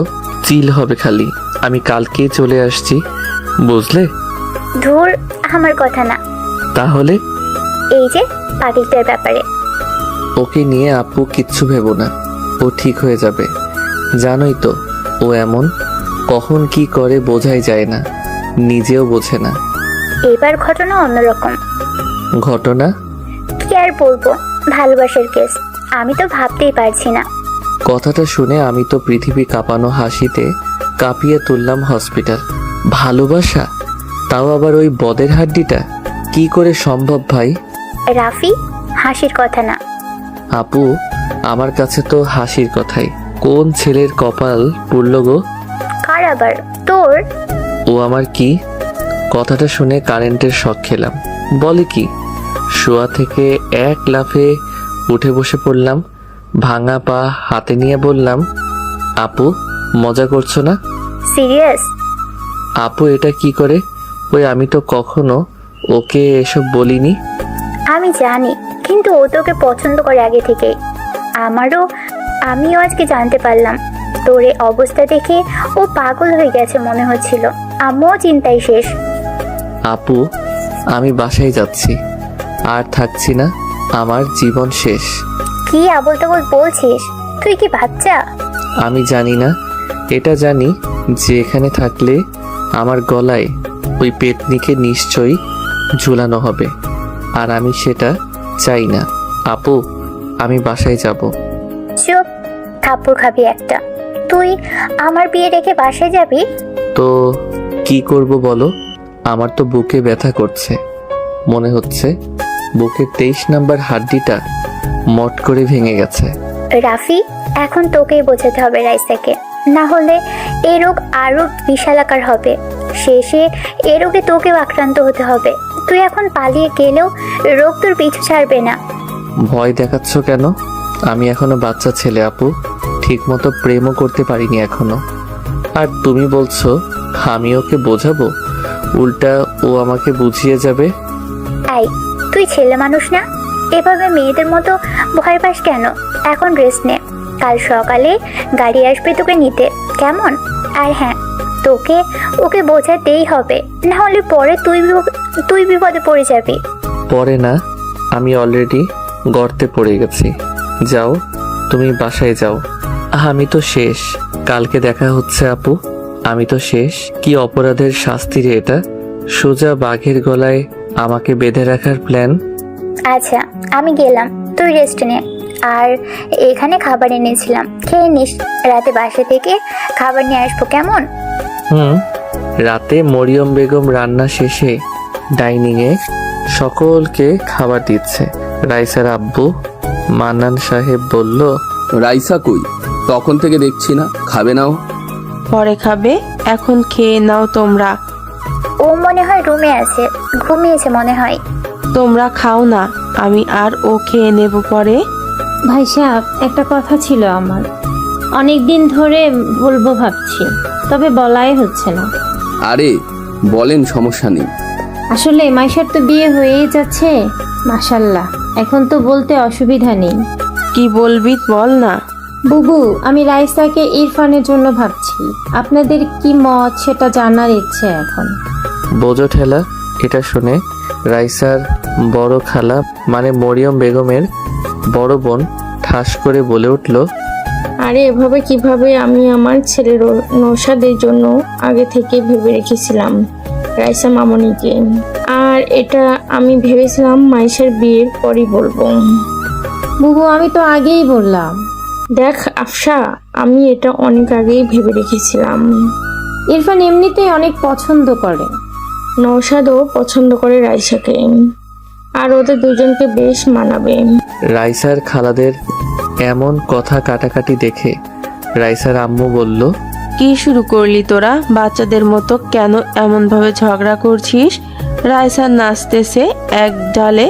চিল হবে খালি। আমি কালকেই চলে আসছি, বুঝলে?
ধুর, আমার কথা না।
তাহলে
এই যে পাখিটার ব্যাপারে।
ওকে নিয়ে আপু কিচ্ছু ভেবো না, ও ঠিক হয়ে যাবে। জানোই তো ও এমন, কখন কি করে বোঝাই যায় না, নিজেও বোঝে না।
এবার ঘটনা অন্যরকম।
ঘটনা?
কি আর বলবো, ভালোবাসার কেস। আমি তো ভাবতেই পারছি না।
কথাটা শুনে আমি তো পৃথিবী কাঁপানো হাসিতে কাঁপিয়ে তুললাম হসপিটাল। ভালোবাসা? তাও আবার ওই বদের হাড্ডিটা? কি করে সম্ভব ভাই?
রাফি, হাসির কথা না।
আপু আমার কাছে তো হাসির কথাই। কোন ছেলের কপাল পুড়ল গো?
কার আবার? তোর?
ও আমার কি? কথাটা শুনে কারেন্টের শক খেলাম। বলে কি? শোয়া থেকে এক লাফে উঠে বসে পড়লাম, ভাঙা পা হাতে নিয়ে বললাম, আপু মজা করছো না?
সিরিয়াস?
আপু এটা কি করে? ওই আমি তো কখনো ওকে এসব বলিনি।
আমি জানি, কিন্তু ও তোকে পছন্দ করে আগে থেকেই। আমিও আজকে জানতে পারলাম। তোর এই অবস্থা দেখে ও পাগল হয়ে গেছে মনে হচ্ছিল। আমিও চিন্তায় শেষ।
আপু আমি বাসায় যাচ্ছি, আর থাকছি না, আমার জীবন শেষ।
কি আবল তাবল বলছিস? তুই কি বাচ্চা?
আমি জানি না, এটা জানি যে এখানে থাকলে আমার গলায় ওই পেতনিকে নিশ্চয়ই ঝুলানো হবে, আর আমি সেটা চাই না। আপু আমি বাসায় যাব।
চুপ, থাপ্পড় খাবি একটা। তুই আমার বিয়ে রেখে বাসায় যাবি?
তো কি করব বলো? আমার তো বুকে ব্যথা করছে, মনে হচ্ছে বুকের 23 নাম্বার হাড্ডিটা মট করে ভেঙে গেছে।
রাফি, এখন তোকেই বোঝাতে হবে রাইসাকে, না হলে এই রোগ আরো বিশালাকার হবে। শেষে এ রোগে তোকেও আক্রান্ত হতে হবে। তুই এখন পালিয়ে গেলেও রোগ তোর পিছু ছাড়বে না।
ভয় দেখাচ্ছ কেন? আমি এখনো বাচ্চা ছেলে আপু, ঠিক মতো প্রেমও করতে পারিনি এখনো। আর তুমি বলছো আমি ওকে বোঝাবো? উল্টা ও আমাকে বুঝিয়ে যাবে।
আই, তুই ছেলে মানুষ না? এভাবে মেয়েদের মতো ভয় পাস কেন? এখন রেস্ট নে, কাল সকালে গাড়ি আসবে তোকে নিতে, কেমন? আর হ্যাঁ, ওকে বোঝাতেই হবে, না হলে পরে তুই বিপদে পড়ে যাবি।
পরে না, আমি অলরেডি গর্তে পড়ে গেছি। যাও তুমি বাসায় যাও। আমি তো শেষ। কালকে দেখা হচ্ছে আপু। আমি তো শেষ। কি অপরাধের শাস্তি রে এটা? সোজা বাঘের গলায় আমাকে বেঁধে রাখার প্ল্যান।
আচ্ছা, আমি গেলাম, তুই রেস্ট নে। আর এখানে খাবার এনেছিলাম, খেয়ে নিস। রাতে বাসা থেকে খাবার নিয়ে আসবো, কেমন?
রাতে মরিয়ম বেগম রান্না শেষে ডাইনিংয়ে সকলকে খাবার দিচ্ছে। রাইসার আব্বু মান্নান সাহেব বলল,
রাইসা কই? তখন থেকে দেখছি না, খাবে নাও।
পরে খাবে, এখন খেয়ে নাও তোমরা।
ও মনে হয় রুমে আছে, ঘুমিয়েছে মনে হয়।
তোমরা খাও না, আমি আর ও খেয়ে নেব পরে।
ভাই সাহেব, একটা কথা ছিল আমার, অনেক দিন ধরে বলবো ভাবছি, তবে বলাই হচ্ছে না।
আরে বলেন, সমস্যা নেই।
আসলে মাইশার তো বিয়ে হয়েই যাচ্ছে, মাশাল্লাহ, এখন তো বলতে অসুবিধা নেই।
কি বলবি বল না।
বুবু, আমি রাইসাকে ইরফানের জন্য ভাবছি, আপনাদের কি মত সেটা জানার ইচ্ছে এখন।
বোঝো ঠেলা। এটা শুনে রাইসার বড় খালা মানে মরিয়ম বেগমের বড় বোন ঠাস করে বলে উঠল,
আরে এভাবে কিভাবে? আমি আমার ছেলের নৌশাদের জন্য আগে থেকে ভেবে রেখেছিলাম রাইসা মামনিকে, আর এটা আমি ভেবেছিলাম মাইশার বিয়ের পরই বলবো।
বুবু আমি তো আগেই বললাম।
দেখ আফসা, আমি এটা অনেক আগেই ভেবে রেখেছিলাম।
ইরফান এমনিতেই অনেক পছন্দ করে।
নৌশাদও পছন্দ করে রাইসাকে, আর ওদের দুজনকে বেশ মানাবে।
রাইসার খালাদের এমন কথা কাটাকাটি দেখে রাইসার আম্মু বলল,
কি শুরু করলি তোরা বাচ্চাদের মতো? কেন এমন ভাবে ঝগড়া করছিস? রাইসা নাচতেছে এক ডালে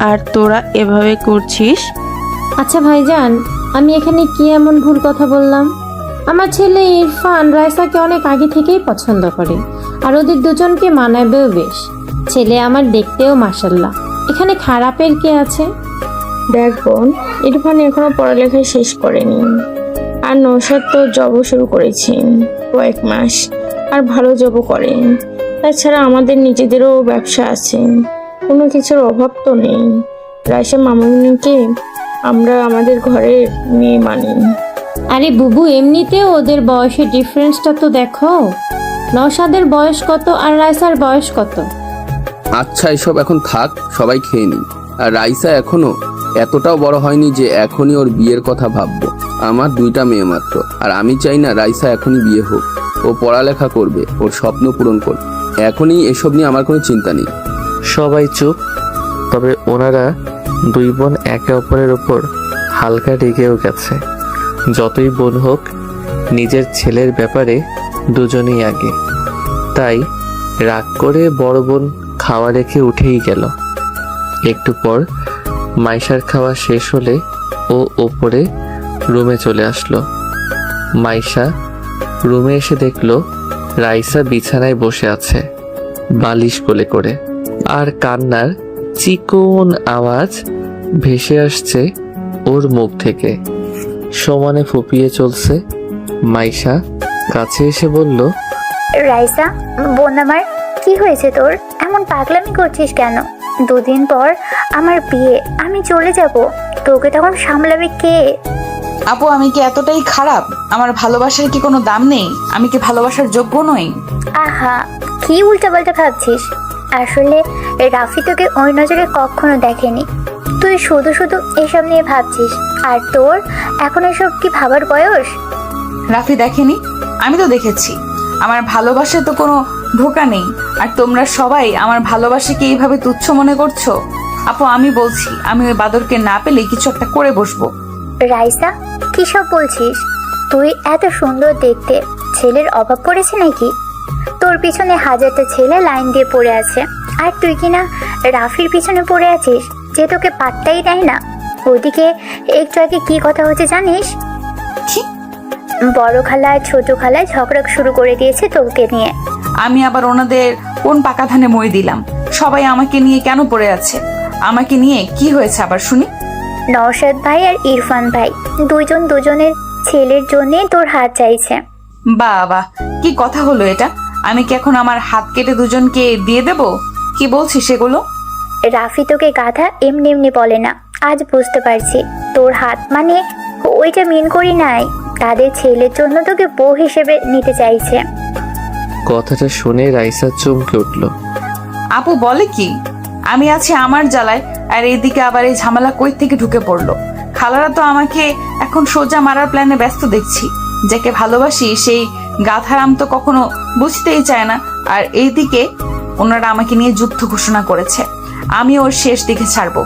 আর তোরা এভাবে করছিস।
আচ্ছা ভাইজান, আমি এখানে কি এমন ভুল কথা বললাম? আমার ছেলে ইরফান রাইসাকে অনেক আগে থেকেই পছন্দ করে, আর ওদের দুজনকে মানাবেও বেশ। ছেলে আমার দেখতেও মাশাল্লাহ, এখানে খারাপের কে আছে?
দেখ বোন, ইরফান এখনো পড়ালেখা শেষ করেনি, আর নৌশাদ তো জবও শুরু করেছি কয়েক মাস, আর ভালো জবও করে। তাছাড়া আমাদের নিজেদেরও ব্যবসা আছে, কোনো কিছুর অভাব তো নেই। রাইসা মামুনিকে আমরা আমাদের ঘরের মেয়ে মানি।
আরে বুবু, এমনিতেও ওদের বয়সের ডিফারেন্সটা তো দেখো। নওশাদের বয়স কত আর রাইসার বয়স কত?
আচ্ছা এসব এখন থাক, সবাই খেয়ে নিন। আর রাইসা এখনো এতটাও বড় হয়নি যে এখনই ওর বিয়ের কথা ভাববো। আমার 2টা মেয়ে মাত্র, আর আমি চাই না রাইসা এখনই বিয়ে হোক। ও পড়ালেখা করবে, ওর স্বপ্ন পূরণ করবে। এখনই এসব নিয়ে আমার কোনো চিন্তা নেই।
সবাই চুপ। তবে ওনারা 2 বোন একে অপরের ওপর হালকা রেগেও গেছে। যতই বোন হোক, নিজের ছেলের ব্যাপারে দুজনেই আগে। তাই রাগ করে বড় বোন খাওয়া রেখে উঠেই গেল। একটু পর মাইশার খাওয়া শেষ হলে ও ওপরে রুমে চলে আসলো। মাইশা রুমে এসে দেখলো রাইসা বিছানায় বসে আছে, বালিশ কোলে করে, আর কান্নার চিকন আওয়াজ ভেসে আসছে ওর মুখ থেকে। সমানে ফুপিয়ে চলছে। মাইশা কাছে এসে বলল,
রাইসা বোন আমার, কি হয়েছে তোর? এমন পাগলামি করছিস কেন? 2 দিন পর আমার বিয়ে, আমি চলে যাব, তোকে তখন সামলাবে কে?
আপু আমি কি এতটাই খারাপ? আমার ভালোবাসার কি কোনো দাম নেই? আমি কি ভালোবাসার যোগ্য নই?
আহা, কি উল্টাপাল্টা ভাবছিস? আসলে রাফি তোকে ওই নজরে কখনো দেখেনি। তুই শুধু শুধু এসব নিয়ে ভাবছিস, আর তোর এখন এসব কি ভাবার বয়স?
রাফি দেখেনি? আমি তো দেখেছি। আমার ভালোবাসায় তো কোনো ধোঁকা নেই, আর তোমরা সবাই আমার ভালোবাসাকে এইভাবে তুচ্ছ মনে করছো। আপু আমি বলছি, আমি ওই বাদরকে না পেলে কিছু একটা করে বসবো।
রাইসা, কি সব বলছিস? তুই এত সুন্দর দেখতে, ছেলের অভাব পড়েছে নাকি? তোর পিছনে 1000টা ছেলে লাইন দিয়ে পড়ে আছে, আর তুই কিনা রাফির পিছনে পড়ে আছিস, যে তোকে পাত্তাই দেয় না। ওদিকে একটু আগে কি কথা হচ্ছে জানিস?
কি?
বড় খালা আর ছোট খালা ঝগড়া শুরু করে দিয়েছে তোকে নিয়ে।
আমি আবার ওনাদের কোন পাকা ধানে মই দিলাম? সবাই আমাকে নিয়ে কেন পড়ে আছে? আমাকে নিয়ে কি হয়েছে আবার শুনি?
নওশাদ ভাই আর ইরফান ভাই দুজন দুজনের ছেলের জন্য তোর হাত চাইছে।
বাবা, কি কথা হলো এটা? আমি কি এখন আমার হাত কেটে দুজনকে দিয়ে দেব? কি বলছিস সেগুলো?
রাফি তোকে গাধা এমনি এমনি বলে না, আজ বুঝতে পারছি। তোর হাত মানে ওইটা মিন করি নাই, তাদের ছেলের জন্য তোকে বউ হিসেবে নিতে চাইছে।
কথাটা শুনে রাইসা চমকে উঠল।
আপু বলে কি? আমি আছি আমার জ্বালায়, আর এইদিকে আবার এই ঝামেলা কই থেকে ঢুকে পড়লো? খালারা তো আমাকে এখন সোজা মারার প্ল্যানে ব্যস্ত দেখছি। যাকে ভালোবাসি সেই গাধারাম তো কখনো বুঝতেই চায় না, আর এইদিকে ওনারা আমাকে নিয়ে যুদ্ধ ঘোষণা করেছে। আমি ওর শেষ দিকে ছাড়বো।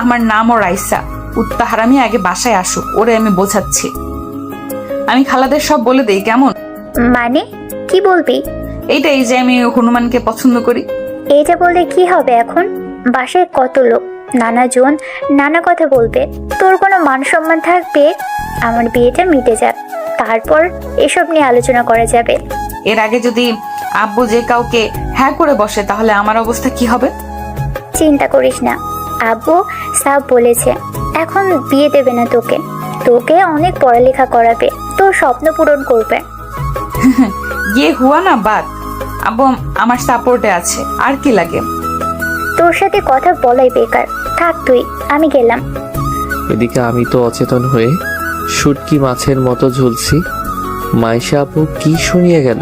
আমার নামও রাইসা। উত্তাহারামি আগে বাসায় আসুক, ওরে আমি বোঝাচ্ছি। আমি খালাদের সব বলে দেই, কেমন?
মানে কি বলবি?
এইটাই যে আমি হনুমানকে পছন্দ করি।
এইটা বললে কি হবে? এখন বাসায় কত লোক, নানা জন নানা কথা বলবে, তোর কোনো মান সম্মান থাকবে? আমার বিয়েটা মিটে যাক, তারপর এসব নিয়ে আলোচনা করা যাবে।
এর আগে যদি আব্বু যে কাউকে হ্যাঁ করে বসে, তাহলে আমার অবস্থা কি হবে?
চিন্তা করিস না, আব্বু সাব বলেছে এখন বিয়ে দেবে না তোকে। তোকে অনেক পড়ালেখা করাবে, তোর স্বপ্ন পূরণ করবে।
ইয়ে হুয়া না বাত। আব্বু আমার সাপোর্টে আছে, আর কি লাগে?
তোর সাথে কথা বলাই বেকার, থাক তুই, আমি গেলাম।
এদিকে আমি তো অচেতন হয়ে শুটকি মাছের মতো ঝুলছি। মাইশা আপু কি শুনিয়ে গেল?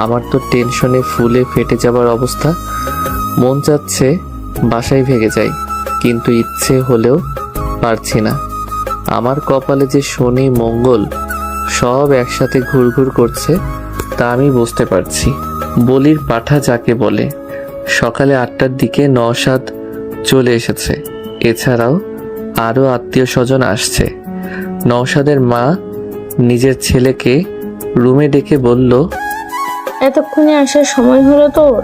আমার তো টেনশনে ফুলে ফেটে যাবার অবস্থা। মন চাচ্ছে বাসায় ভেগে যাই, কিন্তু ইচ্ছে হলেও পারছি না। আমার কপালে যে শনি মঙ্গল সব একসাথে ঘুরঘুর করছে তা আমি বুঝতে পারছি। বলির পাঠা যাকে বলে। সকালে 8টার দিকে নওশাদ চলে এসেছে। এছাড়াও আরও আত্মীয় স্বজন আসছে। নওশাদের মা নিজের ছেলেকে রুমে ডেকে বলল,
এতক্ষণে আসার সময় হলো তোর?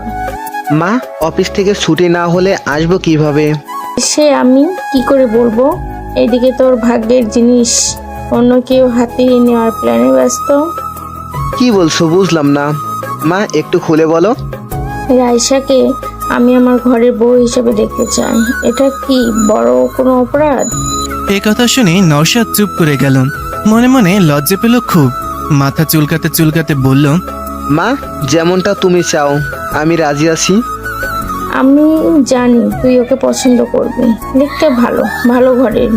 মা, অফিস থেকে ছুটি না হলে আসবো কিভাবে?
সে আমি কি করে বলবো? এদিকে তোর ভাগ্যের জিনিস অন্য কেউ হাতিয়ে নেওয়ার প্ল্যানে ব্যস্ত।
কি বলছো বুঝলাম না। মা, একটু খুলে বলো।
রাইসাকে আমি আমার ঘরের বউ হিসেবে দেখতে চাই। এটা কি বড় কোনো অপরাধ?
এ কথা শুনে নওশাদ চুপ করে গেল। মনে মনে লজ্জা পেল খুব। মাথা চুলকাতে চুলকাতে বলল,
মা, যেমনটা তুমি চাও আমি রাজি আছি।
আমি জানি তুই ওকে পছন্দ করবি, দেখতে ভালো ভালো ঘরের,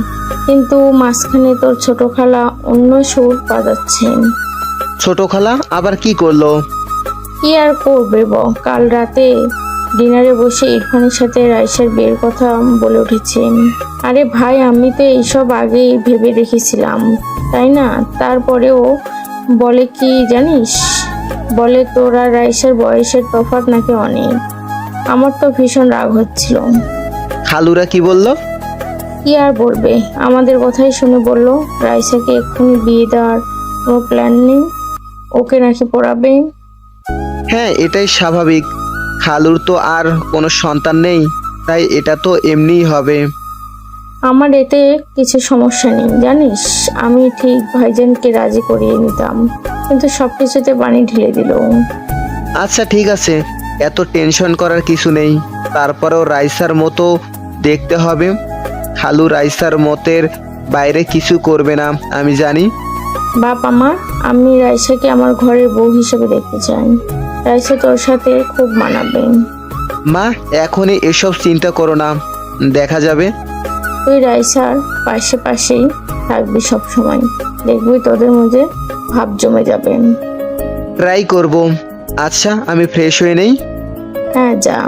কিন্তু মাঝখানে তোর ছোট খালা অন্য সুর বাজাচ্ছেন।
ছোট খালা আবার কি করলো?
কি আর করবে কাল রাতে ডিনারে বসে ইরফানের সাথে রাইসার বিয়ের কথা বলে উঠেছেন। আরে ভাই, আমি তো এইসব আগেই ভেবে রেখেছিলাম, তাই না? তারপরেও বলে কি জানিস, বলে তোর আর রাইসার বয়সের তফাৎ নাকি অনেক। আমার তো ভীষণ রাগ হচ্ছিল।
খালুরা কি বললো?
কি আর বলবে, আমাদের কথাই শুনে বলল রাইসাকে এক্ষুনি বিয়ে দেওয়ার কোনো প্ল্যান নেই, ওকে নাকি পড়াবে।
হ্যাঁ, এটাই স্বাভাবিক। খালুর তো আর কোনো সন্তান নেই, তাই এটা তো এমনিই হবে।
আমার এতে কিছু সমস্যা নেই জানিস। আমি ঠিক ভাইজানকে রাজি করিয়ে নিতাম, কিন্তু সবকিছুতে পানি ঢেলে দিল।
আচ্ছা ঠিক আছে, এত টেনশন করার কিছু নেই। তারপরেও রাইসার মতো দেখতে হবে। খালু রাইসার মতের বাইরে কিছু করবে না, আমি জানি।
বাপ আমার, আমি রাইসাকে আমার ঘরের বউ হিসেবে দেখতে চাই। রাইসা তোর সাথে খুব মানাবে।
মা, এখনই এসব চিন্তা করো না, দেখা যাবে।
তুই রাইসার পাশে পাশেই থাকবি সব সময়, দেখবি তোদের মধ্যে ভাব জমে যাবে।
ট্রাই করব। আচ্ছা, আমি ফ্রেশ হয়ে নেই।
হ্যাঁ, যা।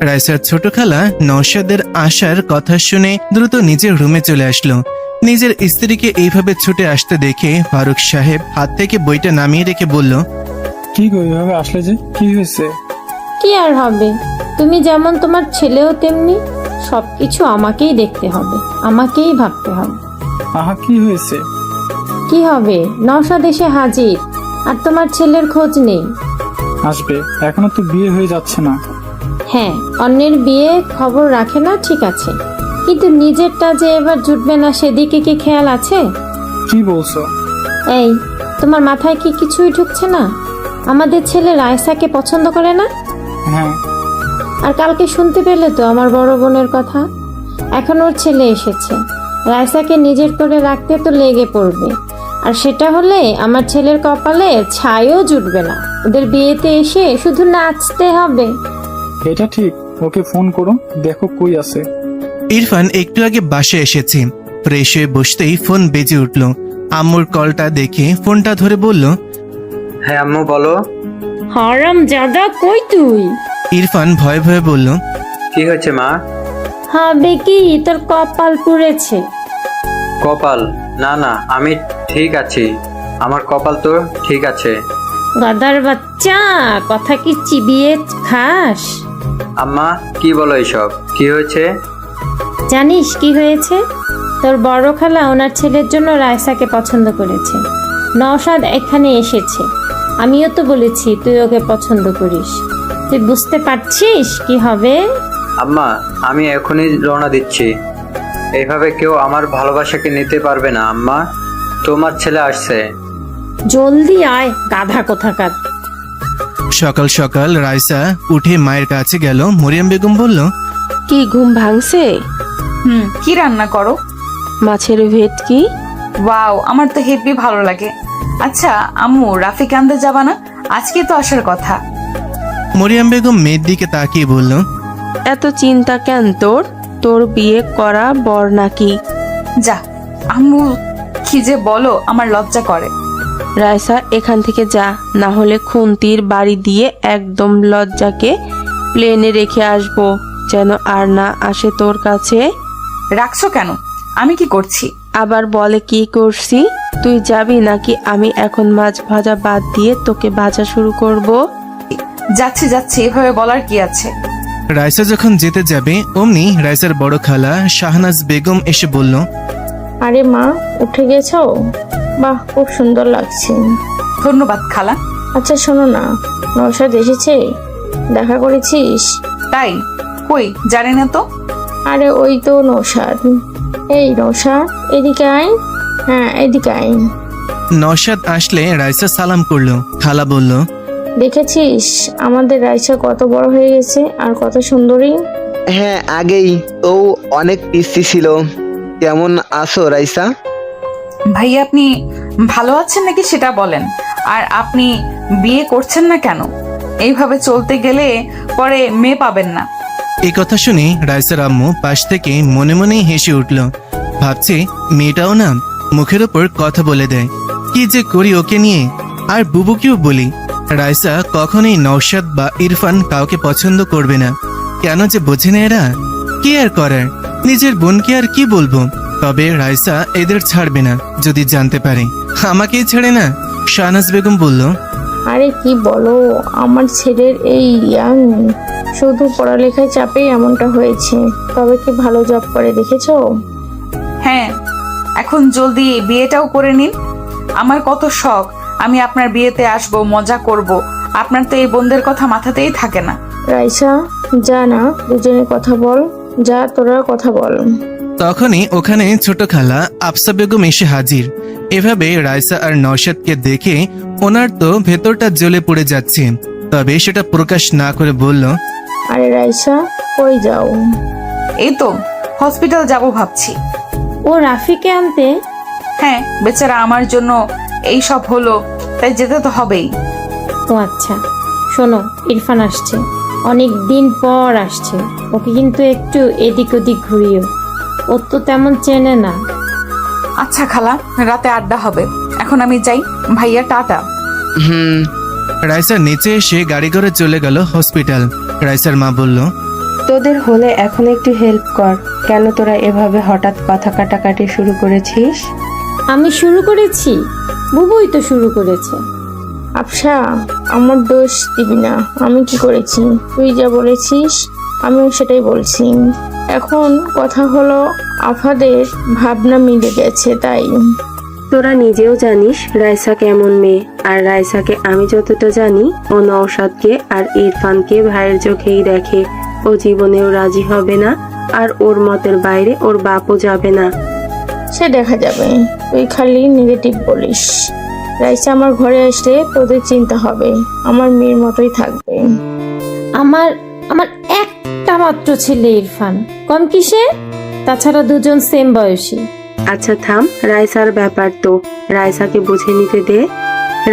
রাইসার ছোট খালা নওশাদের আসার কথা শুনে দ্রুত নিজের রুমে চলে আসলো। নিজের স্ত্রীকে এইভাবে ছুটে আসতে দেখে ফারুক সাহেব হাত থেকে বইটা নামিয়ে রেখে বলল,
কি গো, এভাবে আসলে যে? কি হয়েছে?
কি আর হবে, তুমি যেমন তোমার ছেলেও তেমনি। সবকিছু আমাকেই দেখতে হবে, আমাকেই ভাবতে হবে।
আহা, কি হয়েছে?
কি হবে, নওশাদ এসে হাজির, আর তোমার ছেলের খোঁজ নেই।
আসবে, এখনো তো বিয়ে হয়ে যাচ্ছে না।
হ্যাঁ, অন্যের বিয়ে খবর রাখে না ঠিক আছে, কিন্তু নিজেরটা যে এবার জুটবে না সেদিকে কি খেয়াল আছে?
কি বলছো?
এই, তোমার মাথায় কি কিছুই ঢুকছে না? আমাদের ছেলে রাইসাকে পছন্দ করে না?
হ্যাঁ।
আর কালকে শুনতে পেলে তো আমার বড় বোনের কথা। এখন ওর ছেলে এসেছে, রাইসাকে নিজের করে রাখতে তো লেগে পড়বে। আর সেটা হলে আমার ছেলের কপালে ছাইও জুটবে না। ওদের বিয়েতে এসে শুধু নাচতে হবে।
এটা ঠিক। ওকে ফোন করো, দেখো কই আছে।
ইরফান একটু আগে বাসায় এসেছে। ফ্রেশ হয়ে বসতেই ফোন বেজে উঠল। আম্মুর কলটা দেখে ফোনটা ধরে বলল,
হ্যাঁ আম্মু বলো।
হারাম জাদা, কই তুই?
ইরফান ভয়ে ভয়ে বলল,
কি হয়েছে মা?
হবে কি, তোর কপাল পুড়েছে।
কপাল? না না, আমি ঠিক আছি, আমার কপাল তো ঠিক আছে।
গাদার বাচ্চা, কথা কি চিবিয়ে খাস?
আম্মা কি বলো এসব? কি হয়েছে?
জানিস কি হয়েছে? তোর বড় খালা ওনার ছেলের জন্য রাইসাকে পছন্দ করেছে। নওশাদ এখানে এসেছে, আমিও তো বলেছি তুই ওকে পছন্দ করিস। তুই বুঝতে পারছিস কি হবে?
আম্মা, আমি এখনই রওনা দিচ্ছি। এইভাবে কেউ আমার ভালোবাসাকে নিতে পারবে না আম্মা। তোমার ছেলে আসছে।
জলদি আয়, গাধা কোথাকার।
সকাল সকাল রাইসা উঠে মায়ের কাছে গেল। মরিয়ম বেগম বলল,
কি ঘুম ভাঙছে?
কি রান্না করো?
মাছের ভেটকি।
ওয়াও, আমার তো হেভি ভালো লাগে। আচ্ছা আম্মু, রাফি আনতে যাবা না? আজকে তো আসার কথা।
মরিয়ম বেগম মেয়ের দিকে তাকিয়ে বলল,
এত চিন্তা কেন তোর? তোর বিয়ে করা বর নাকি?
যা আম্মু, কি যে বলো, আমার লজ্জা করে।
রাইসা এখান থেকে যা, না হলে খুন্তির বাড়ি দিয়ে একদম লজ্জাকে প্লেনে রেখে আসবো, যেন আর না আসে তোর কাছে।
রাখছো কেন? আমি কি করছি?
আবার বলে কি করছি? তুই যাবি নাকি আমি এখন মাছ ভাজা বাদ দিয়ে তোকে ভাজা শুরু করব?
যাচ্ছি যাচ্ছি, এভাবে বলার কি আছে?
রাইসা যখন যেতে যাবে অমনি রাইসার বড় খালা শাহনাজ বেগম এসে বলল,
আরে মা, উঠে গেছো? বাহ, খুব সুন্দর লাগছে।
ধন্যবাদ খালা।
আচ্ছা শোনো না, নৌশাদ এসেছে, দেখা করেছিস?
তাই? কই, জানি না তো।
আরে ওই তো নৌশাদ। এই নৌশাদ, এদিকে আয়। হ্যাঁ, এদিকে আয়।
নওশাদ আসলে রাইসা সালাম করলো। খালা বলল,
দেখেছিস আমাদের রাইসা কত বড় হয়ে গেছে আর কত সুন্দরী।
হ্যাঁ, আগেই তো অনেক পিস্তি ছিল। কেমন আছো রাইসা?
ভাইয়া, আপনি ভালো আছেন নাকি সেটা বলেন। আর আপনি বিয়ে করছেন না কেন? এইভাবে চলতে গেলে পরে মেয়ে পাবেন না।
এই কথা শুনে রাইসার আম্মু পাশ থেকে মনে মনেই হেসে উঠল। ভাবছে মেয়েটাও না মুখের ওপর কথা বলে দেয়, কি যে করি ওকে নিয়ে। আর বুবুকেও বলি, রাইসা কখনোই নওশাদ বা ইরফান কাউকে পছন্দ করবে না। কেন যে বোঝে না এরা, কি আর করার, নিজের বোনকে আর কি বলবো। তবে রাইসা এদের ছাড়বে না যদি জানতে পারে। আমাকেই ছাড়ে না। শাহনাজ বেগম বলল,
আরে কি বলো, আমার ছেলের এই ইয়াং শুধু পড়ালেখায় চাপেই এমনটা হয়েছে। তবে কি ভালো জব করে দেখেছো?
হ্যাঁ, এখন জলদি বিয়েটাও করে নিন। আমার কত শখ আমি আপনার বিয়েতে আসব, মজা করব। আপনার তো এই বোনদের কথা মাথাতেই থাকে না।
রাইসা, যা না, দুজনে কথা বল। যা, তোরা কথা বল।
তখনই ওখানে ছোট খালা আফসা বেগম এসে হাজির। এভাবে রাইসা আর নওশাদকে দেখে ওনার তো ভেতরটা জ্বলে পড়ে যাচ্ছে, তবে সেটা প্রকাশ না করে বলল,
আরে রাইসা, কই যাও?
এই তো হসপিটাল যাব ভাবছি।
ও রাফিকে আনতে?
হ্যাঁ, বেচারা আমার জন্য এই সব হলো, তাই যেতে তো হবেই।
ও আচ্ছা, শোনো, ইরফান আসছে, অনেক দিন পর আসছে। ওকে কিন্তু একটু এদিক ওদিক ঘুরিও, ও তো তেমন চেনে না।
আচ্ছা খালা, রাতে আড্ডা হবে। এখন আমি যাই। ভাইয়া, টাটা।
হুম।
রাইসা নিচে এসে গাড়ি করে চলে গেল হসপিটাল। রাইসার মা বলল,
তোদের হলে এখন একটু হেল্প কর। কেন তোরা এভাবে হঠাৎ কথা কাটাকাটি শুরু করেছিস?
আমি শুরু করেছি? বুবুই তো শুরু করেছে।
আফসা, আমার দোষ দিবি না। আমি কি করেছি? তুই যা বলেছিস আমিও সেটাই বলছি। এখন কথা হলো আফাদের ভাবনা মিলে গেছে, তাই।
তোরা নিজেও জানিস রাইসা কেমন মেয়ে, আর রাইসাকে আমি যতটা জানি ও নওশাদকে আর ইরফানকে ভাইয়ের চোখেই দেখে। ও জীবনেও রাজি হবে না, আর ওর মতের বাইরে ওর বাপও যাবে না।
সে দেখা যাবে, তুই খালি নেগেটিভ বলিস। রাইসা আমার ঘরে আসলে তোদের চিন্তা হবে, আমার মেয়ের মতোই থাকবে।
আমার আমার একটা মাত্র ছেলে ইরফান, কম কিসে? তাছাড়া দুজন সেম বয়সী।
আচ্ছা থাম, রাইসার ব্যাপার তো রাইসাকে বুঝে নিতে দে।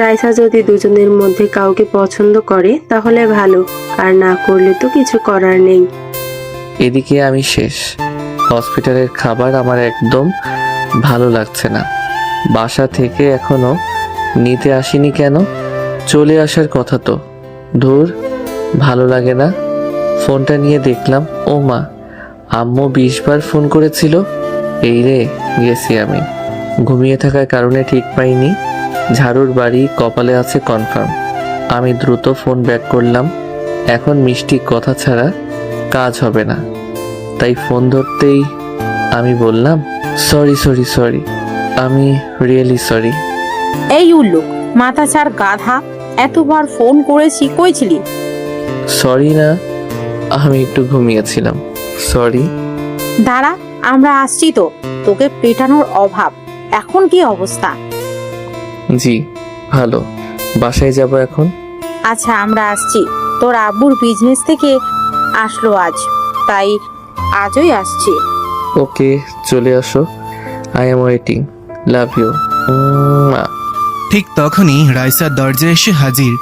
রাইসা যদি দুজনের মধ্যে কাউকে পছন্দ করে তাহলে ভালো, আর না করলে তো কিছু করার নেই।
এদিকে আমি শেষ। হসপিটালের খাবার আমার একদম ভালো লাগছে না। বাসা থেকে এখনো নিতে আসিনি কেন? চলে আসার কথা তো। ধুর, ভালো লাগে না। ফোনটা নিয়ে দেখলাম, ও মা, আম্মু 20 বার ফোন করেছিল। এই রে, গেছি আমি। ঘুমিয়ে থাকার কারণে ঠিক পাইনি। ঝাড়ুর বাড়ি কপালে আছে কনফার্ম। আমি দ্রুত ফোন ব্যাক করলাম। এখন মিষ্টি কথা ছাড়া কাজ হবে না, তাই ফোন ধরতেই আমি বললাম, সরি সরি সরি, আমি রিয়েলি সরি।
এই উল্লুক, মাথা ছাড় গাধা, এতবার ফোন করেছি, কই ছিলি?
সরি না, আমি একটু ঘুমিয়েছিলাম, সরি।
দাঁড়া, আমরা আসছি তো। তোকে পেটানোর অভাব। এখন কি অবস্থা?
জি ভালো, বাসায় যাব এখন।
আচ্ছা, আমরা আসছি। তোর আব্বুর বিজনেস থেকে আসলো আজ, তাই আজই আসছি।
ওকে, চলে আসো। I am waiting, love you.
ঠিক তখনই রাইসা দরজায় এসে হাজির।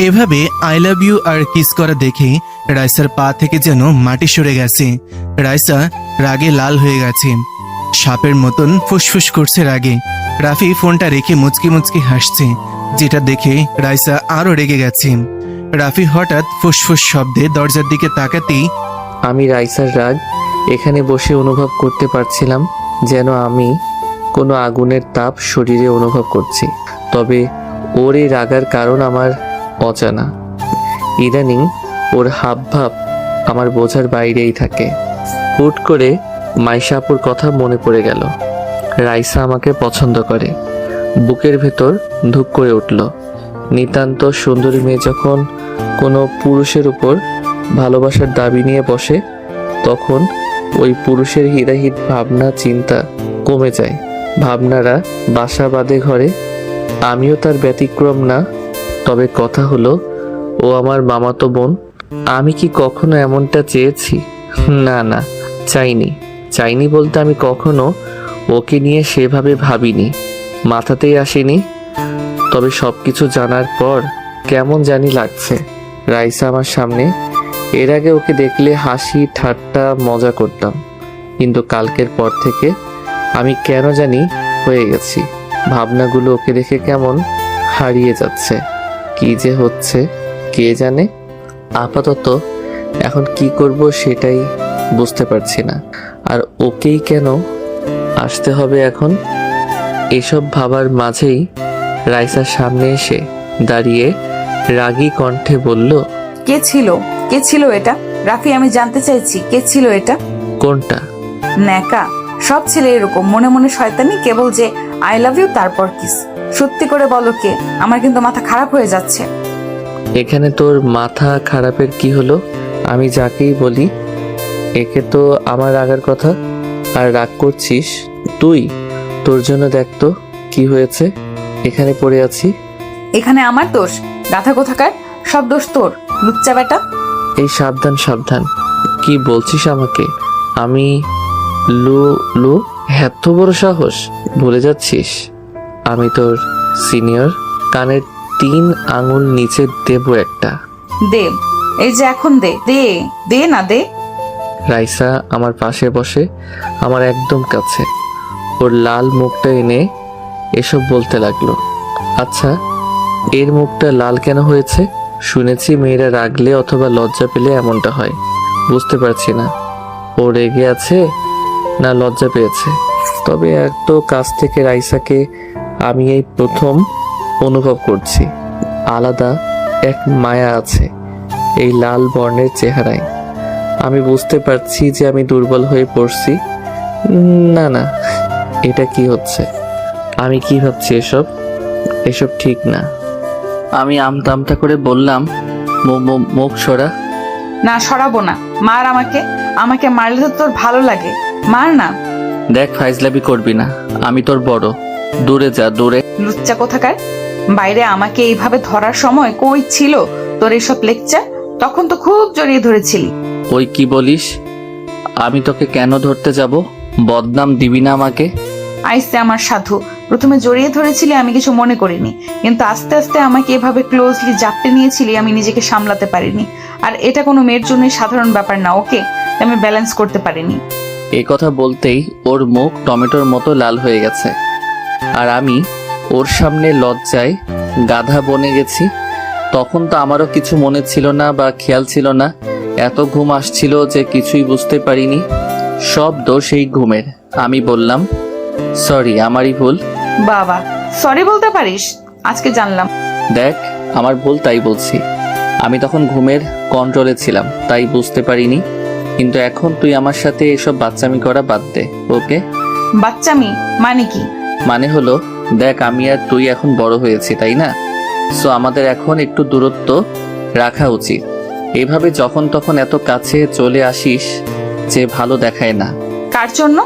এভাবে আই লাভ ইউ আর কিস করা দেখে রাইসার পা থেকে যেন মাটি সরে গেছে। রাইসা রাগে লাল হয়ে গেছে। সাপের মতন ফুসফুস করছে রাগে। রাফি ফোনটা রেখে মুচকি মুচকি হাসছে, যেটা দেখে রাইসা আরো রেগে গেছে। রাফি হঠাৎ ফুসফুস শব্দে দরজার দিকে তাকাতেই
আমি রাইসার রাগ এখানে বসে অনুভব করতে পারছিলাম, যেন আমি কোনো আগুনের তাপ শরীরে অনুভব করছি। তবে ওর এই রাগার কারণ আমার অজানা। ইদানিং ওর হাবভাব আমার বোঝার বাইরেই থাকে। হুট করে মাইশাপুর কথা মনে পড়ে গেল। রাইসা আমাকে পছন্দ করে। বুকের ভেতর ধুক করে উঠল। নিতান্ত সুন্দরী মেয়ে যখন কোনো পুরুষের উপর ভালোবাসার দাবি নিয়ে বসে, তখন ওই পুরুষের হিদাহিত ভাবনা চিন্তা কমে যায়। ভাবনারা বাসা বাঁধে ঘরে। আমিও তার ব্যতিক্রম না। তবে কথা হলো, ও আমার মামাতো বোন। আমি কি কখনো এমনটা চেয়েছি? না না, চাইনি বলতে আমি কখনো ওকে নিয়ে সেভাবে ভাবিনি, মাথাতেই আসেনি। তবে সব কিছু জানার পর কেমন জানি লাগছে। রাইসা আমার সামনে। এর আগে ওকে দেখলে হাসি ঠাট্টা মজা করতাম, কিন্তু কালকের পর থেকে আমি কেন জানি হয়ে গেছি। ভাবনাগুলো ওকে দেখে কেমন হারিয়ে যাচ্ছে। কি যে হচ্ছে কে জানে। আপাতত এখন কি করব সেটাই বুঝতে পারছি না। আর ওকেই কেন আসতে হবে এখন, এসব ভাবার মাঝেই রাইসার সামনে এসে দাঁড়িয়ে রাগী কণ্ঠে বলল,
কে ছিল এটা? রাফি, আমি জানতে চাইছি কে ছিল এটা?
কোনটা?
ন্যাকা। সব ছেলে এরকম, মনে মনে শয়তানি, কেবল যে আই লাভ ইউ তারপর কিস। সত্যি করে বলো কে? আমার কিন্তু মাথা খারাপ হয়ে যাচ্ছে।
এখানে তোর মাথা খারাপের কি হলো? আমি যাকেই বলি একে তো আমার রাগার কথা, আর রাগ করছিস তুই। তোর জন্য দেখ তো কি হয়েছে। এখানে পড়ে আছি।
এখানে আমার দোষ? গাথা কোথাকার, সব দোষ তোর, লুচ্চা বেটা।
এই সাবধান। কি বলছিস আমাকে? আমি লু? এত বড় সাহস? ভুলে যাচ্ছিস আমি তোর সিনিয়র। কানের 3 আঙুল নিচে দেব একটা।
দে, এই যে এখন দে না দে।
রাইসা আমার পাশে বসে, আমার একদম কাছে। ওর লাল মুখটা এনে এসব বলতে লাগলো। আচ্ছা, এর মুখটা লাল কেন হয়েছে? শুনেছি মেয়েরা রাগলে অথবা লজ্জা পেলে এমনটা হয়। বুঝতে পারছি না ও রেগে আছে না লজ্জা পেয়েছে। তবে এত কাছ থেকে রাইসাকে আমি এই প্রথম অনুভব করছি। আলাদা এক মায়া আছে এই লাল বর্ণের চেহারায়। আমি বুঝতে পারছি যে আমি দুর্বল হয়ে পড়ছি। না, এটা কি হচ্ছে? আমি কি ভাবছি? এসব ঠিক না। আমি আমতা করে বললাম, মুখ সরা।
না, সরাবো না। মার আমাকে মারলে তো তোর ভালো লাগে, মার না।
দেখ, ফাইজলামি করবি না। আমি তোর বড়, দূরে যা, দূরে।
লুচ্চা কোথাকার। বাইরে আমাকে এইভাবে ধরার সময় কই ছিল তোর এসব লেকচার? তখন তো খুব জড়িয়ে ধরেছিলি।
ওই কি বলিস? আমি তোকে কেন ধরতে যাব? বদনাম দিবি না আমাকে।
আইসে আমার সাধু। প্রথমে জড়িয়ে ধরেছিলি, আমি কিছু মনে করিনি, কিন্তু আস্তে আস্তে আমাকে এভাবে ক্লোজলি জাপটে নিয়েছিলি, আমি নিজেকে সামলাতে পারিনি। আর এটা কোনো মেয়ের জন্যই সাধারণ ব্যাপার না, ওকে আমি ব্যালেন্স করতে পারিনি।
এই কথা বলতেই ওর মুখ টমেটোর মতো লাল হয়ে গেছে, আর আমি ওর সামনে লজ্জায় গাধা বনে গেছি। তখন তো আমারও কিছু মনে ছিল না বা খেয়াল ছিল না। এত ঘুম আসছিল যে কিছুই বুঝতে পারিনি। সব দোষ এই ঘুমের। আমি বললাম, সরি, আমারই ভুল।
বাবা, সরি বলতে পারিস? আজকে জানলাম।
দেখ, আমার ভুল, তাই বলছি। আমি তখন ঘুমের কন্ট্রোলে ছিলাম, তাই বুঝতে পারিনি। কিন্তু এখন তুই আমার সাথে এসব বাচ্চামি করা বাদ দে, ওকে?
বাচ্চামি মানে কি?
মানে হলো, দেখ, আমি আর তুই এখন বড় হয়েছি, তাই না? সো আমাদের এখন একটু দূরত্ব রাখা উচিত। এভাবে যখন তখন এত কাছে চলে আসিস যে ভালো দেখায় না।
কার জন্য?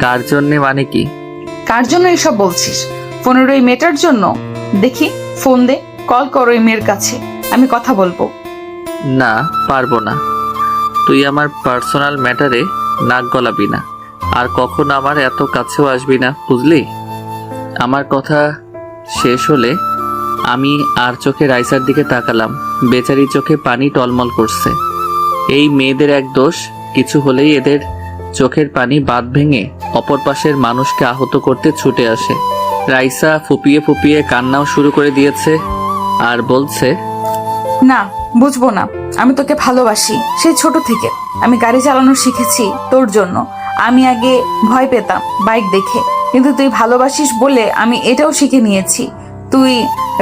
কার জন্যে মানে কি?
কার জন্য এসব বলছিস? ফোনের ওই মেয়েটার জন্য? দেখি ফোন দে, কল কর ওই মেয়ের কাছে, আমি কথা বলবো।
না, পারবো না। তুই আমার পার্সোনাল ম্যাটারে নাক গলাবি না, আর কখন আমার এত কাছেও আসবি না, বুঝলি? আমার কথা শেষ হলে আমি আর চোখে রাইসার দিকে তাকালাম। বেচারি চোখে পানি টলমল করছে। এই মেয়েদের এক দোষ, কিছু হলেই এদের
চোখের পানি বাঁধ ভেঙে অপর পাশের মানুষকে আহত করতে ছুটে আসে। রাইসা ফুপিয়ে ফুপিয়ে কান্নাও শুরু করে দিয়েছে আর বলছে,
না, বুঝবো না। আমি তোকে ভালোবাসি সেই ছোট থেকে। আমি গাড়ি চালানো শিখেছি তোর জন্য। আমি আগে ভয় পেতাম বাইক দেখে, কিন্তু তুই ভালোবাসিস বলে আমি এটাও শিখে নিয়েছি। তুই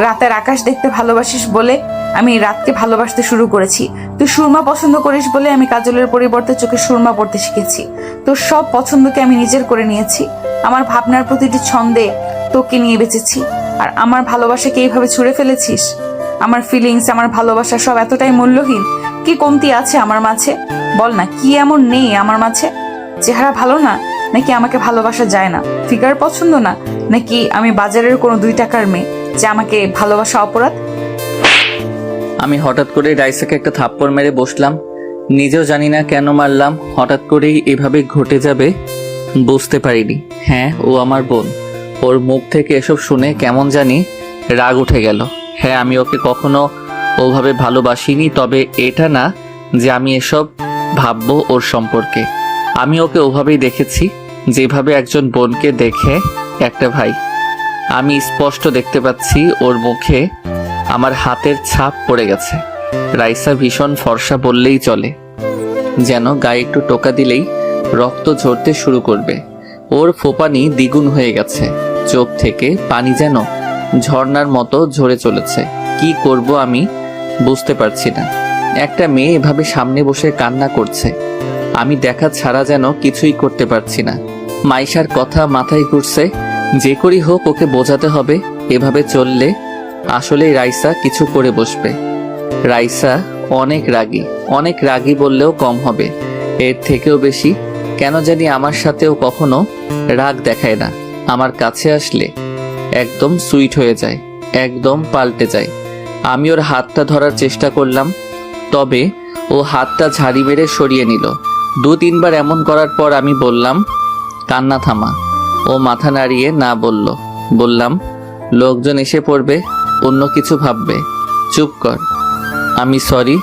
রাতের আকাশ দেখতে ভালোবাসিস বলে আমি রাতকে ভালোবাসতে শুরু করেছি। তুই সুরমা পছন্দ করিস বলে আমি কাজলের পরিবর্তে চোখে সুরমা পড়তে শিখেছি। তোর সব পছন্দকে আমি নিজের করে নিয়েছি। আমার ভাবনার প্রতিটি ছন্দে তোকে নিয়ে বেঁচেছি। আর আমার ভালোবাসাকে এইভাবে ছুঁড়ে ফেলেছিস। আমার ফিলিংস, আমার ভালোবাসা সব এতটাই মূল্যহীন। কি কমতি আছে আমার মাঝে? বল না, কি এমন নেই আমার মাঝে? চেহারা ভালো না, নাকি আমাকে ভালোবাসা যায় না? ফিগার পছন্দ না, নাকি আমি বাজারের কোনো 2 টাকার মেয়ে যে আমাকে ভালোবাসা অপরাধ?
আমি হঠাৎ করে রাইসাকে একটা থাপ্পড় মেরে বসলাম। নিজেও জানি না কেন মারলাম। হঠাৎ করেই এভাবে ঘটে যাবে বুঝতে পারিনি। হ্যাঁ, ও আমার বোন। ওর মুখ থেকে এসব শুনে কেমন জানি রাগ উঠে গেল। হ্যাঁ, আমি ওকে কখনো ওভাবে ভালোবাসিনি, তবে এটা না যে আমি এসব ভাববো ওর সম্পর্কে। আমি ওকে ওভাবেই দেখেছি যেভাবে একজন বোনকে দেখে একটা ভাই। আমি স্পষ্ট দেখতে পাচ্ছি ওর মুখে আমার হাতের ছাপ পড়ে গেছে। রাইসা ভীষণ ফর্সা বললেই চলে, যেন গায়ে একটু টোকা দিলেই রক্ত ঝরতে শুরু করবে। ওর ফোপানি দ্বিগুণ হয়ে গেছে, চোখ থেকে পানি যেন ঝর্ণার মতো ঝরে চলেছে। কি করব আমি বুঝতে পারছি না। একটা মেয়ে এভাবে সামনে বসে কান্না করছে, আমি দেখা ছাড়া যেন কিছুই করতে পারছি না। মাইশার কথা মাথায় ঘুরছে, যে করি হোক ওকে বোঝাতে হবে। এভাবে চললে আসলেই রাইসা কিছু করে বসবে। রাইসা অনেক রাগী বললেও কম হবে, এর থেকেও বেশি। কেন জানি আমার সাথেও কখনো রাগ দেখায় না। আমার কাছে আসলে একদম সুইট হয়ে যায়, একদম পাল্টে যায়। আমি ওর হাতটা ধরার চেষ্টা করলাম, তবে ও হাতটা ঝাড়ি মেরে সরিয়ে নিল। 2-3 বার এমন করার পর আমি বললাম, কান্না থামা। ও মাথা নাড়িয়ে না বলল। বললাম, লোকজন এসে পড়বে, অন্য কিছু ভাববে, চুপ কর। আমি সরি,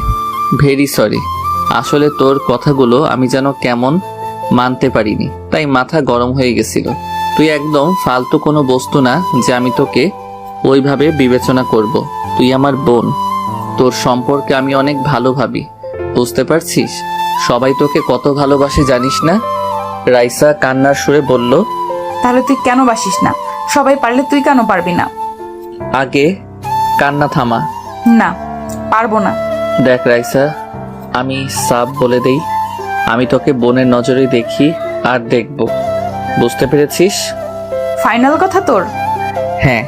ভেরি সরি। আসলে তোর কথাগুলো আমি যেন কেমন মানতে পারিনি, তাই মাথা গরম হয়ে গেছিল। তুই একদম ফালতু কোনো বস্তু না যে আমি তোকে ওইভাবে বিবেচনা করব। তুই আমার বোন, তোর সম্পর্কে আমি অনেক ভালো ভাবি, বুঝতে পারছিস? সবাই তোকে কত ভালোবাসে জানিস না? রাইসা কান্নার সুরে বলল,
তাহলে তুই কেন বাসিস না? সবাই পারলে তুই কেন পারবি না?
আগে কান্না থামা।
না, পারবো না।
দেখ রাইসা, আমি সাফ বলে দেই, আমি তোকে বোনের নজরে দেখি আর দেখব, বুঝতে পেরেছিস?
ফাইনাল কথা তোর?
হ্যাঁ।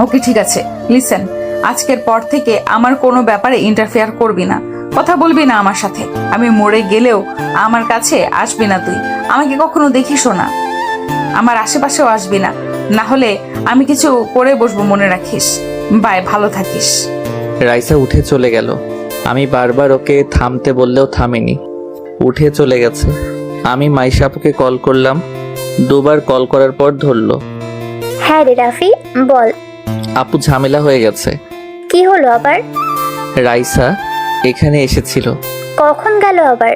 ওকে, ঠিক আছে। লিসেন, আজকের পর থেকে আমার কোনো ব্যাপারে ইন্টারফেয়ার করবি না, কথা বলবি না আমার সাথে। আমি মরে গেলেও আমার কাছে আসবি না তুই। আমাকে কখনো দেখিসও না, আমার আশেপাশেও আসবি না। না হলে আমি কিছু করে বসবো, মনে রাখিস। বাই, ভালো থাকিস।
রাইসা উঠে চলে গেল। আমি বারবার ওকে থামতে বললেও থামেনি, উঠে চলে গেছে। আমি মাইশা আপুকে কল করলাম, 2 বার কল করার পর ধরলো।
হ্যাঁ রে রাফি, বল।
আপু, ঝামেলা হয়ে গেছে।
কি হলো আবার?
রাইসা এখানে এসেছিল।
কখন গেল আবার?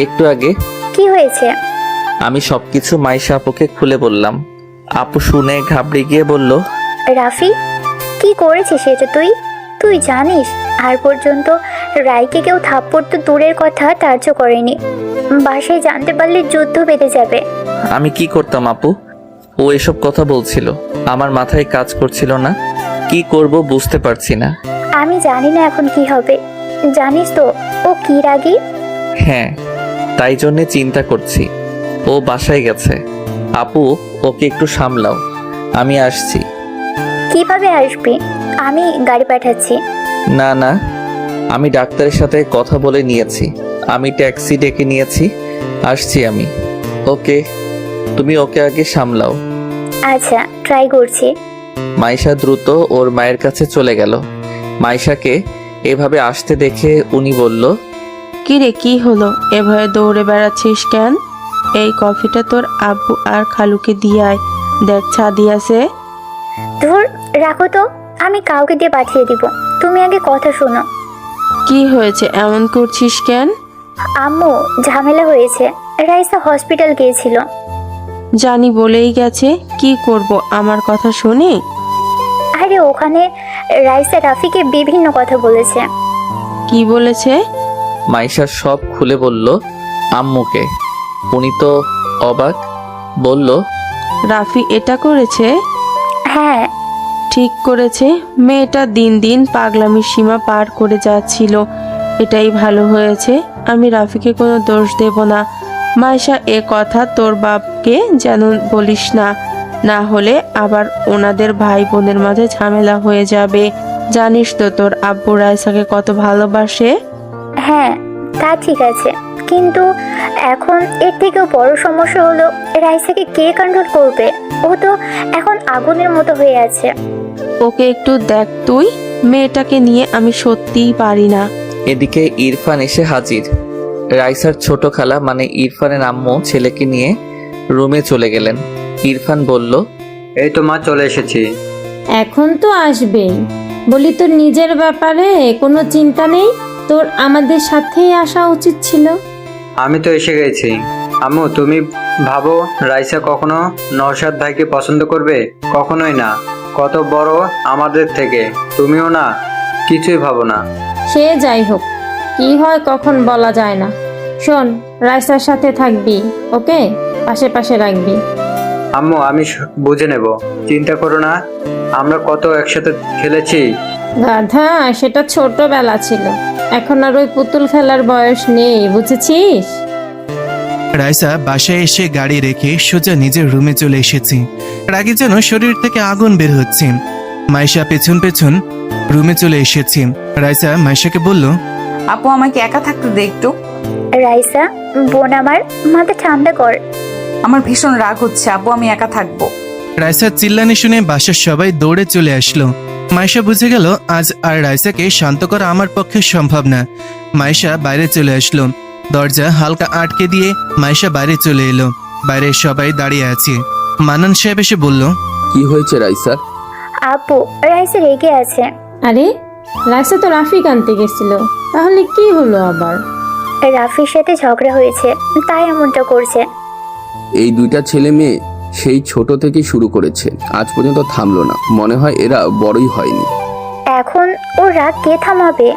একটু আগে।
কি হয়েছে?
আমি সবকিছু মাইশা আপুকে খুলে বললাম। আপু শুনে ঘাবড়ে গিয়ে বলল,
রাফি, কি করেছিস এটা তুই? তুই জানিস আর পর্যন্ত রাইকে কেউ থাপ্পড় তো দূরের কথা টার্চ করেনি। বাসায় জানতে পারলে যুদ্ধ বেঁধে যাবে।
আমি কি করতাম আপু? ও এসব কথা বলছিল, আমার মাথায় কাজ করছিল না। কি করব বুঝতে পারছি না।
আমি জানি না এখন কি হবে। জানিস তো ও কি রাগী?
হ্যাঁ, তাই জন্যে চিন্তা করছি। ও বাসায় গেছে। আপু, ওকে একটু সামলাও, আমি আসছি।
কিভাবে আসবি? আমি গাড়ি পাঠাচ্ছি।
না না, আমি ডাক্তারের সাথে কথা বলে নিয়েছি, আমি ট্যাক্সি ডেকে নিয়েছি, আসছি আমি। ওকে, তুমি ওকে আগে সামলাও।
আচ্ছা, ট্রাই করছি।
মাইশা দ্রুত ওর মায়ের কাছে চলে গেল। মাইশাকে এভাবে আসতে দেখে উনি বলল,
কিরে, কি হলো? এভাবে দৌড়ে বেড়াচ্ছিস কেন? এই কফিটা তোর আব্বু আর খালুকে দিয়ে আয়, দেখ ছাদি আছে।
ধুর, রাখো তো, আমি কাউকে দিয়ে পাঠিয়ে দিব। তুমি আগে কথা শোনো।
কি হয়েছে, এমন করছিস কেন?
আম্মু, ঝামেলা হয়েছে। রাইসা হসপিটাল গিয়েছিল।
জানি বলেই গেছে, কি করব আমার কথা শুনে?
আরে ওখানে রাইসা রাফিকে বিভিন্ন কথা বলেছে।
কি বলেছে?
মাইশা সব খুলে বলল আম্মুকে। উনি তো অবাক, বলল,
রাফি এটা করেছে?
হ্যাঁ,
ঠিক করেছে। মেয়েটা দিন দিন পাগলামির সীমা পার করে যাচ্ছিল, এটাই ভালো হয়েছে। আমি রাফিকে কোনো দোষ দেব না। মাইশা, এ কথা তোর বাপকে যেন বলিস না, না হলে আবার ওনাদের ভাই বোনের মাঝে ঝামেলা হয়ে যাবে। জানিস তো তোর আব্বু রাইসাকে কত ভালোবাসে।
হ্যাঁ তা ঠিক আছে, কিন্তু এখন এর থেকেও বড় সমস্যা হলো রাইসাকে কে কন্ট্রোল করবে? ও তো এখন আগুনের মতো হয়ে আছে।
ওকে একটু দেখ তুই, মেয়েটাকে নিয়ে আমি সত্যিই পারি না।
এদিকে ইরফান এসে হাজির। রাইসার ছোট খালা মানে ইরফানের আম্মু ছেলেকে নিয়ে রুমে চলে গেলেন। ইরফান বলল,
এই তো মা, চলে এসেছি।
এখন তো আসবেই। বলি, তোর নিজের ব্যাপারে কোনো চিন্তা নেই? তোর আমাদের সাথেই আসা উচিত ছিল।
আমি তো এসে গেছি। আম্মু, তুমি ভাবো রাইসা কখনো নওশাদ ভাইকে পছন্দ করবে? কখনোই না। কত বড় আমাদের থেকে, তুমিও না, কিছুই ভাবো না।
সে যাই হোক, কি হয় কখন বলা যায় না। শোন, রাইসার সাথে থাকবি, ওকে? পাশে পাশে রাখবি।
আম্মু, আমি বুঝে নেব, চিন্তা করো না। আমরা কত একসাথে খেলেছি।
গাধা, সেটা ছোটবেলা ছিল, এখন আর ওই পুতুল খেলার বয়স নেই, বুঝেছিস?
রাইসা বাসায় এসে গাড়ি রেখে সোজা নিজের রুমে চলে এসেছি। রাগে যেন শরীর থেকে আগুন বের হচ্ছে। মাইশা পেছন পেছন রুমে চলে এসেছি। রাইসা মাইশাকে বলল,
আপু আমাকে একা থাকতে দে একটু।
রাইসা বোন আমার, মাথা ঠান্ডা কর।
আমার ভীষণ রাগ হচ্ছে আপু, আমি একা থাকবো।
রাইসার চিল্লানি শুনে বাসার সবাই দৌড়ে চলে আসলো। মাইশা বুঝে গেল আজ আর রাইসাকে শান্ত করা আমার পক্ষে সম্ভব না। মাইশা বাইরে চলে আসলো। দরজা হালকা আটকে দিয়ে মাইশা বাইরে চলে এলো। বাইরে সবাই দাঁড়িয়ে আছে। মানান সাহেব এসে বলল,
কি হয়েছে রাইসা?
আপু রাইসা রেগে আছে।
আরে, রাইসা তো রাফিক আনতে গেছিল, তাহলে কি হলো আবার?
রাফির সাথে ঝগড়া হয়েছে, তাই এমনটা করছে।
এই দুইটা ছেলে মেয়ে সেই ছোট থেকে শুরু করেছে, আজ পর্যন্ত থামলো না। মনে হয় এরা বড়ই হয়নি।
এখন ও রাগ কে থামাবে?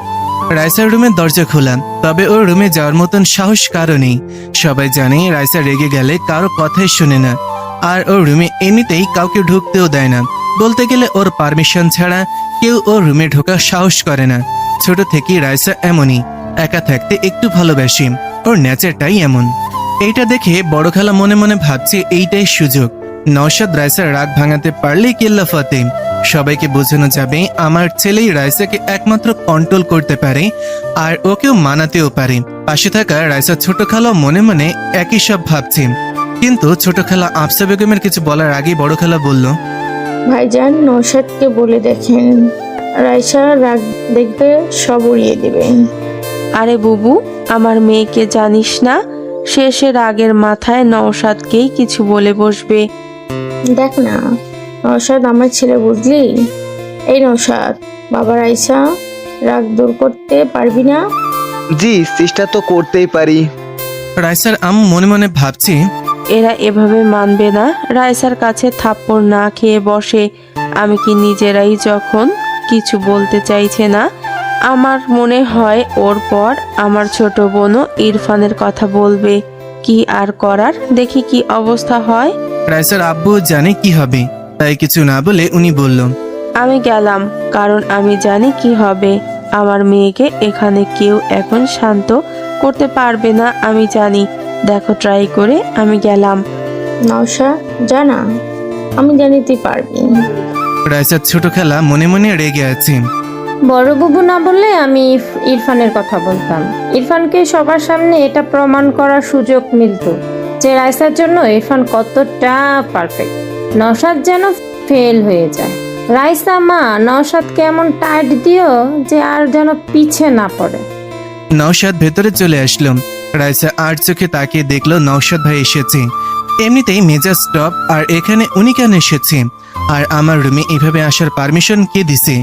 রাইসার রুমের দরজা খোলা, তবে ওর রুমে যাওয়ার মতন সাহস কারো নেই। সবাই জানে রাইসা রেগে গেলে কারো কথাই শুনে না, আর ওর রুমে এমনিতেই কাউকে ঢুকতেও দেয় না। বলতে গেলে ওর পারমিশন ছাড়া কেউ ওর রুমে ঢোকার সাহস করে না। ছোট থেকেই রাইসা এমনই, একা থাকতে একটু ভালোবাসি, ওর নেচারটাই এমন। এইটা দেখে বড় খালা মনে মনে ভাবছে এইটাই সুযোগ। নওশাদ রাইসার রাগ ভাঙাতে পারলেই কেল্লা ফতে। সবাইকে বোঝানো যাবে আমার ছেলেই রাইসাকে একমাত্র কন্ট্রোল করতে পারে, আর ওকেও মানাতেও পারে। পাশে থাকা রাইসার ছোট খালা মনে মনে একই সব ভাবছে। কিন্তু ছোট খালা আফসা বেগমের কিছু বলার আগেই বড় খালা বলল,
ভাইজান নওশাদকে বলে দেখেন, রাইসা রাগ দেখবে সব উড়িয়ে দেবে।
আরে বুবু, আমার মেয়েকে জানিস না? শেষে রাগের মাথায় নওশাদকেই কিছু বলে বসবে।
দেখ না, নওশাদ আমার ছেলে, বুঝলি? এই নওশাদ, বাবা রাইসা রাগ দূর করতে পারবি না?
জি, চেষ্টা তো করতেই পারি।
রাইসার মনে মনে ভাবছি,
এরা এভাবে মানবে না। রাইসার কাছে থাপ্পড় না খেয়ে বসে। আমি কি নিজেরাই যখন কিছু বলতে চাইছে না, আমার মনে হয় ওর পর আমার ছোট বোনও ইরফানের কথা বলবে। কি আর করার, দেখি কি অবস্থা হয়।
রাইসার আব্বু জানে কি হবে, তাই কিছু না বলে উনি বলল,
আমি গেলাম, কারণ আমি জানি কি হবে। আমার মেয়েকে এখানে কেউ এখন শান্ত করতে পারবে না, আমি জানি। দেখো ট্রাই করে। আমি গেলাম।
নওশা, জানা, আমি জানি তুই পারবি।
রাইসার ছোট খালা মনে মনে রেগে আছে।
বড় বুবু না বললে আমি ইরফানের কথা বলতাম। ইরফানকে সবার সামনে এটা প্রমাণ করার সুযোগ মিলত যে রাইসার জন্য ইরফান কতটা পারফেক্ট। নওশাদ যেন ফেল হয়ে যায়। রাইসা মা, নওশাদকে এমন টাইট দিও যে আর যেন পিছে না পড়ে।
নওশাদ ভেতরে চলে আসলো। রাইসা আর চোখে তাকিয়ে দেখলো নওশাদ ভাই এসেছে। এমনিতেই মেজাজ স্টপ, আর এখানে উনি কেন এসেছে? আর আমার রুমে এভাবে আসার পারমিশন কে দিছে?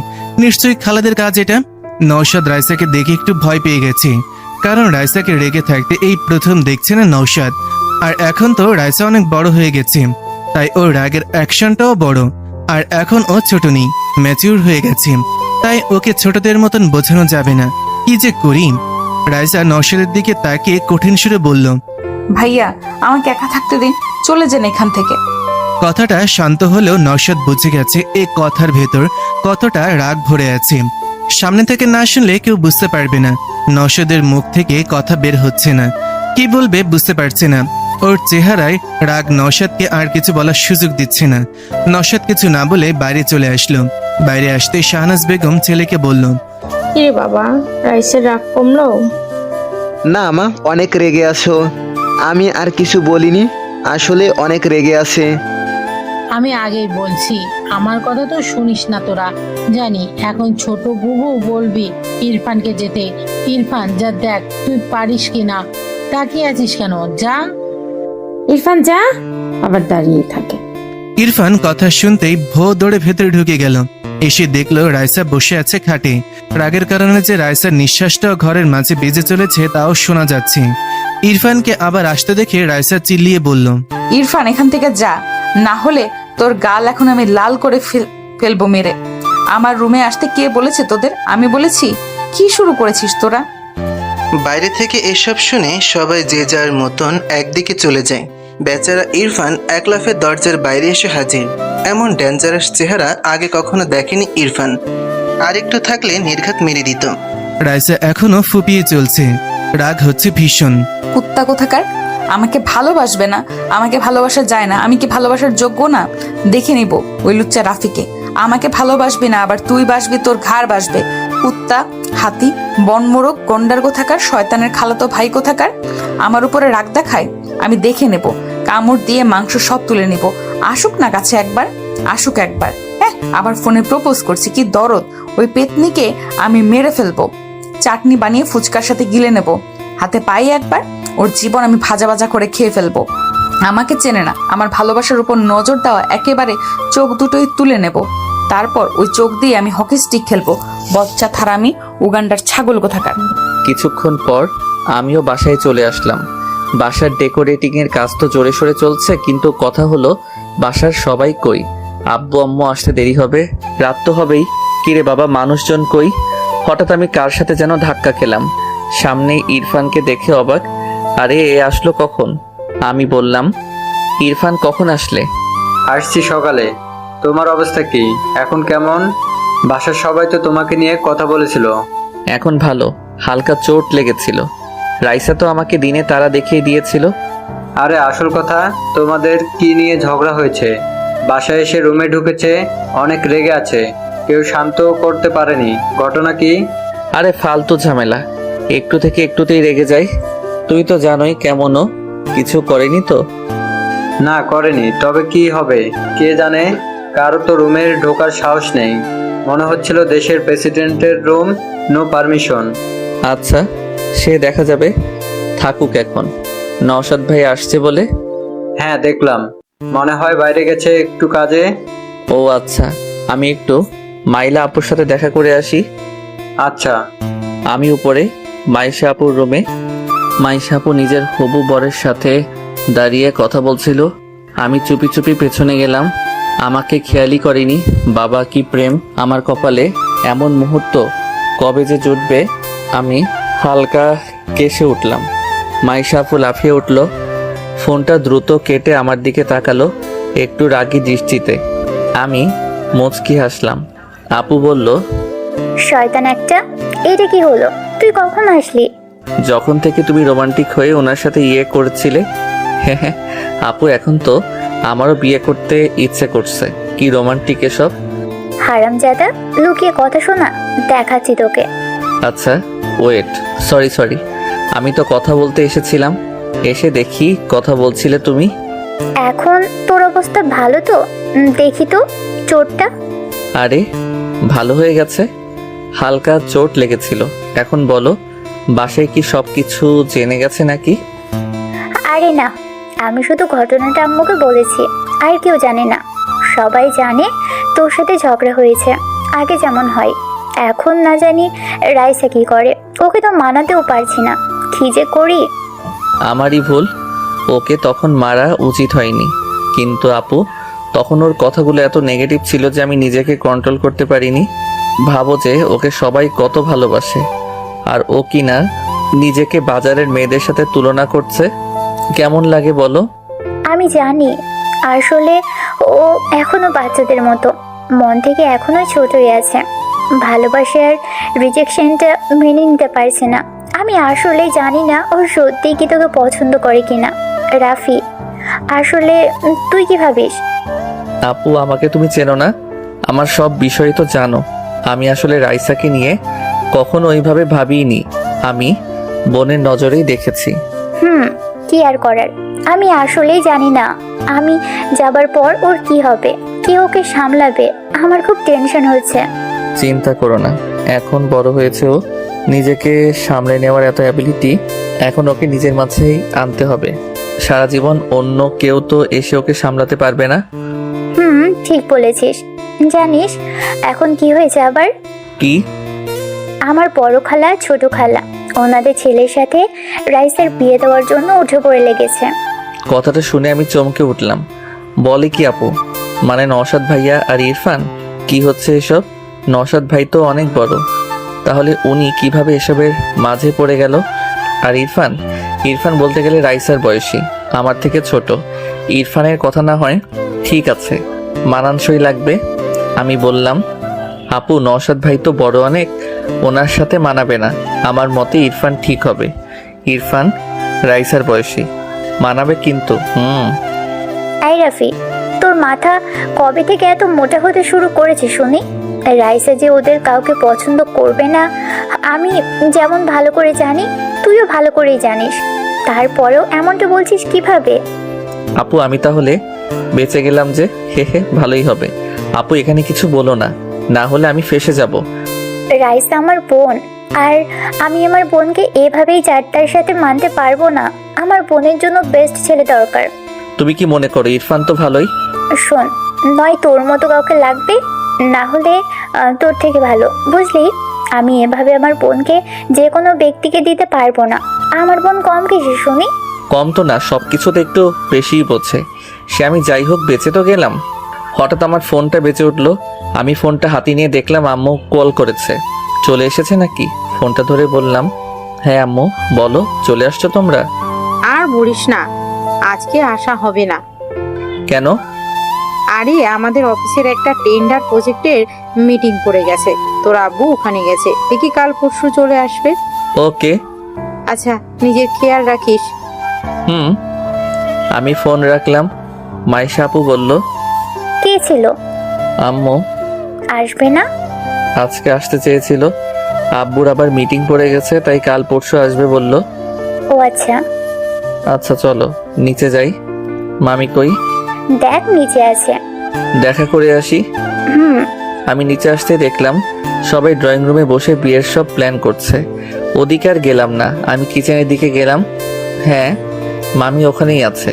নিশ্চয়ই খালাদের কাজ এটা। নওশাদ রাইসাকে দেখে একটু ভয় পেয়ে গেছে। কারণ রাইসাকে রেগে থাকতে এই প্রথম দেখছে না নৌশাদ। আর এখন তো রাইসা অনেক বড় হয়ে গেছে, তাই ওর রাগের অ্যাকশনটাও বড়। আর এখন ও ছোট নেই, ম্যাচিউর হয়ে গেছে, তাই ওকে ছোটদের মতন বোঝানো যাবে না। কি যে করি। রাইসা নৌশাদের দিকে তাকিয়ে কঠিন সুরে বলল,
ভাইয়া আমাকে একা থাকতে দিন, চলে যান এখান থেকে।
কথাটা শান্ত হলেও নৌশাদ বুঝে গেছে এই কথার ভেতর কতটা রাগ ভরে আছে। সামনে থেকে না শুনলে কেউ বুঝতে পারবে না। নৌশাদের মুখ থেকে কথা বের হচ্ছে না, কি বলবে বুঝতে পারছে না। ওর চেহারায় রাগ নৌশাদকে আর কিছু বলার সুযোগ দিচ্ছে না। নৌশাদ কিছু না বলে বাইরে চলে আসলো। বাইরে আসতে শাহনাজ বেগম ছেলেকে বলল,
কিরে বাবা, রাইসের রাগ কমলো?
না মা, অনেক রেগে আছো। আমি আর কিছু বলিনি, আসলে অনেক রেগে আছে।
আমি আগেই বলছি, আমার কথা তো শুনিস না তোরা। জানি এখন ছোট বুবু বলবি ইরফানকে যেতে। ইরফান যা, দেখ তুই পারিস কিনা। তাকিয়ে আছিস কেন? যা।
ইরফান যা, আবার দাঁড়িয়ে থাকে।
ইরফান কথা শুনতেই ভো দৌড়ে ভেতরে ঢুকে গেল। এসে দেখলো রাইসা বসে আছে খাটে। রাগের কারণে যে রাইসার নিঃশ্বাসটাও ঘরের মাঝে বেজে চলেছে তাও শোনা যাচ্ছে। ইরফানকে আবার আসতে দেখে রাইসা চিল্লিয়ে বলল,
ইরফান এখান থেকে যা, না হলে তোর গাল এখন আমি লাল করে ফেলবো মেরে। আমার রুমে আসতে কে বলেছে তোদের? আমি বলেছি? কি শুরু করেছিস তোরা?
বাইরে থেকে এসব শুনে সবাই যে যার মতন একদিকে চলে যায়। বেচারা ইরফান এক লাফে দরজার বাইরে এসে হাজির। এমন ডেঞ্জারাস চেহারা আগে কখনো দেখেনি ইরফান। আর একটু থাকলে নির্ঘাত মেরে দিত। রাইসা এখনো ফুপিয়ে চলছে, রাগ হচ্ছে ভীষণ।
কুত্তা কোথাকার, আমাকে ভালোবাসবে না, আমাকে ভালোবাসা যায় না, আমি কি ভালোবাসার যোগ্য না? দেখে নিব ওই লুচ্চা রাফিকে। আমাকে ভালোবাসবি না, আবার তুই বাসবি, তোর ঘাড় বাসবে। কুত্তা, হাতি, বনমোরগ, গন্ডার কোথাকার, শয়তানের খালাতো ভাই কোথাকার। আমার উপরে রাগ দেখায়, আমি দেখে নেব, কামড় দিয়ে মাংস সব তুলে নিব। আসুক না কাছে একবার, আসুক একবার। হ্যাঁ, আবার ফোনে প্রপোজ করছি, কি দরদ। ওই পেতনিকে আমি মেরে ফেলবো, চাটনি বানিয়ে ফুচকার সাথে গিলে নেব। হাতে পাই একবার, ওর জীবন আমি ভাজা ভাজা করে খেয়ে ফেলবো। আমাকে চেনে না, আমার ভালোবাসার উপর নজর দেওয়া একেবারে চোখ দুটোই তুলে নেব। তারপর ওই চোখ দিয়ে আমি হকি স্টিক খেলবো। বচ্চা থারামি, উগান্ডার ছাগল কোথাকার।
কিছুক্ষণ পর আমিও বাসায় চলে আসলাম। বাসার ডেকোরেটিং এর কাজ তো জোরে সোরে চলছে, কিন্তু কথা হলো বাসার সবাই কই? আব্বু আম্মু আসতে দেরি হবে, রাত তো হবেই। কিরে বাবা, মানুষজন কই? হঠাৎ আমি কার সাথে যেন ধাক্কা খেলাম। সামনে ইরফানকে দেখে অবাক, আরে এ আসলো কখন? আমি বললাম, ইরফান কখন আসলে?
আসছি সকালে। তোমার অবস্থা কি এখন? কেমন? বাসার সবাই তো তোমাকে নিয়ে কথা বলেছিল।
এখন ভালো, হালকা চোট লেগেছিল। রাইসা তো আমাকে দিনে তারা দেখিয়ে দিয়েছিল।
আরে আসল কথা, তোমাদের কি নিয়ে ঝগড়া হয়েছে? বাসায় এসে রুমে ঢুকেছে, অনেক রেগে আছে, কেউ শান্ত করতে পারেনি। ঘটনা কি?
আরে ফালতু ঝামেলা, একটু থেকে একটুতেই রেগে যাই। তুই তো জানোই কেমনও, কিছু করেনি তো?
না করেনি, তবে কি হবে কে জানে। কারো তো রুমের ঢোকার সাহস নেই। মনে হচ্ছিল দেশের প্রেসিডেন্টের রুম, নো পারমিশন।
আচ্ছা, সে দেখা যাবে, থাকুক এখন। নওশাদ ভাই আসছে বলে?
হ্যাঁ দেখলাম, মনে হয় বাইরে গেছে একটু কাজে।
ও আচ্ছা, আমি একটু মাইলা আপুর সাথে দেখা করে আসি।
আচ্ছা।
আমি উপরে মাইশা আপুর রুমে। মাইশা আপু নিজের হবু বরের সাথে দাঁড়িয়ে কথা বলছিল। আমি চুপি চুপি পেছনে গেলাম। আমাকে খেয়ালই করেনি। বাবা কি প্রেম আমার কপালে, এমন মুহূর্ত কবে যে জুটবে। আমি হালকা কেসে উঠলাম। মাইশা আপু লাফিয়ে উঠল, ফোনটা দ্রুত কেটে আমার দিকে তাকালো একটু রাগী দৃষ্টিতে। আমি মুচকি হাসলাম। আপু বলল,
শয়তান একটা, এটা কি হলো? তুই কখন আসলি?
যখন থেকে তুমি রোমান্টিক হয়ে ওনার সাথে ইয়ে করছিলে। হ্যাঁ আপু, এখন তো আমারও বিয়ে করতে ইচ্ছে করছে। কি রোমান্টিক এসব?
হারামজাদা, লুকিয়ে কথা শোনা, দেখাচ্ছি তোকে।
আচ্ছা ওয়েট, সরি, আমি তো কথা বলতে এসেছিলাম। এসে দেখি কথা বলছিলে তুমি।
এখন তোর অবস্থা ভালো তো? দেখি তো চোটটা।
আরে ভালো হয়ে গেছে, হালকা চোট লেগেছিল। এখন বলো, বাসায় কি সব কিছু জেনে গেছে নাকি?
আরে না, আমি শুধু ঘটনাটা আম্মুকে বলেছি, আর কেউ জানে না। সবাই জানে তোর সাথে ঝগড়া হয়েছে, আগে যেমন হয়। এখন না জানি রাইসা কি করে, ওকে তো মানাতেও পারছি না। কি যে করি।
আমারই ভুল, ওকে তখন মারা উচিত হয়নি। কিন্তু আপু, তখন ওর কথাগুলো এত নেগেটিভ ছিল যে আমি নিজেকে কন্ট্রোল করতে পারিনি। ভাবো যে ওকে সবাই কত ভালোবাসে, আর ও কি না নিজেকে বাজারের মেয়েদের সাথে তুলনা করছে। কেমন লাগে বলো?
আমি জানি আসলে ও এখনো বাচ্চাদের মতো, মন থেকে এখনো ছোটই আছে, ভালোবাসার রিজেকশনটা মেনে নিতে পারছে না। আমি আসলে জানি না ও সত্যিই কি তোকে পছন্দ করে কিনা। রাফি, আসলে তুই কি ভাবিস?
আপু, আমাকে তুমি চেনো না, আমার সব বিষয় তো জানো। আমি আসলে রাইসাকে নিয়ে কখনো ওইভাবে ভাবিনি, আমি বোনের নজরেই দেখেছি।
কি আর করার, আমি আসলেই জানি না আমি যাবার পর ওর কি হবে, কে ওকে সামলাবে। আমার খুব টেনশন হচ্ছে।
চিন্তা করো না, এখন বড় হয়েছে ও, নিজেকে সামলে নেওয়ার এত অ্যাবিলিটি এখন ওকে নিজের মাঝেই আনতে হবে। সারা জীবন অন্য কেউ তো এসে ওকে সামলাতে পারবে না।
ঠিক বলেছিস। জানিস এখন কি হয়েছে আবার?
কি?
আমার বড় খালা ছোট খালা ওনাদের ছেলের সাথে রাইসের বিয়ে দেওয়ার জন্য উঠে পড়ে লেগেছে।
কথাটা শুনে আমি চমকে উঠলাম। বলে কি আপু? মানে নওশাদ ভাইয়া আর ইরফান? কি হচ্ছে এসব? নওশাদ ভাই তো অনেক বড়, তাহলে উনি কিভাবে এসবের মাঝে পড়ে গেল? আর ইরফান? ইরফান বলতে গেলে রাইসার বয়সী, আমার থেকে ছোট। ইরফানের কথা না হয় ঠিক আছে, মানানসই লাগবে। আমি বললাম, আপু নওশাদ ভাই তো বড় অনেক, ওনার সাথে মানাবে না। আমার মতে ইরফান ঠিক হবে। ইরফান রাইসার বয়সী, মানাবে কিন্তু।
আই রাফি, তোর মাথা কবে থেকে এত মোটা হতে শুরু করেছে শুনি? রাইসা যে ওদের কাউকে পছন্দ করবে না আমি যেমন ভালো করে জানি, তুইও ভালো করেই জানিস, তারপরেও এমনটা বলছিস কিভাবে?
আপু আমি তাহলে বেঁচে গেলাম যে, হে হে, ভালোই হবে। আপু এখানে কিছু বলো না, না হলে আমি ফেসে যাব।
রাইসা আমার বোন, আর আমি আমার বোনকে এভাবেই যারটার সাথে মানতে পারবো না। আমার বোনের জন্য বেস্ট ছেলে দরকার।
তুমি কি মনে করো ইরফান তো ভালোই?
শোন, নয় তোর মতো কাউকে লাগবে, না হলে তোর থেকে ভালো, বুঝলি? আমি এভাবে আমার বোনকে যে কোনো ব্যক্তিকে দিতে পারবো না। আমার বোন কম কিছু শুনি?
কম তো না, সব কিছুতে একটু বেশিই বোঝে। সে আমি যাই হোক বেঁচে তো গেলাম। হঠাৎ আমার ফোনটা বেজে উঠলো, আমি ফোনটা হাতে নিয়ে দেখলাম আম্মু কল করেছে। চলে এসেছে নাকি? ফোনটা ধরে বললাম, হ্যাঁ আম্মু বলো, চলে আসছো তোমরা?
আর বলিস না, আজকে আসা হবে না।
কেন?
আরে আমাদের অফিসের একটা টেন্ডার প্রজেক্টের মিটিং পড়ে গেছে, তোর আব্বু ওখানে গেছে, দেখি কাল পরশু চলে আসবে।
ওকে।
আচ্ছা, নিজের খেয়াল রাখিস।
আমি ফোন রাখলাম। মাইশা আপু বলল,
কে ছিল?
আম্মু।
আসবে না?
আজকে আসতে চেয়েছিল, আব্বুর আবার মিটিং পড়ে গেছে, তাই কাল পরশু আসবে বলল।
ও আচ্ছা।
আচ্ছা চলো নিচে যাই। মামি কই?
দেখ নিচে আছে।
দেখা করে আসি। আমি নিচে আসতে দেখলাম সবাই ড্রয়িং রুমে বসে বিয়ের সব প্ল্যান করছে। ওদিকে আর গেলাম না, আমি কিচেনের দিকে গেলাম। হ্যাঁ, মামি ওখানেই আছে।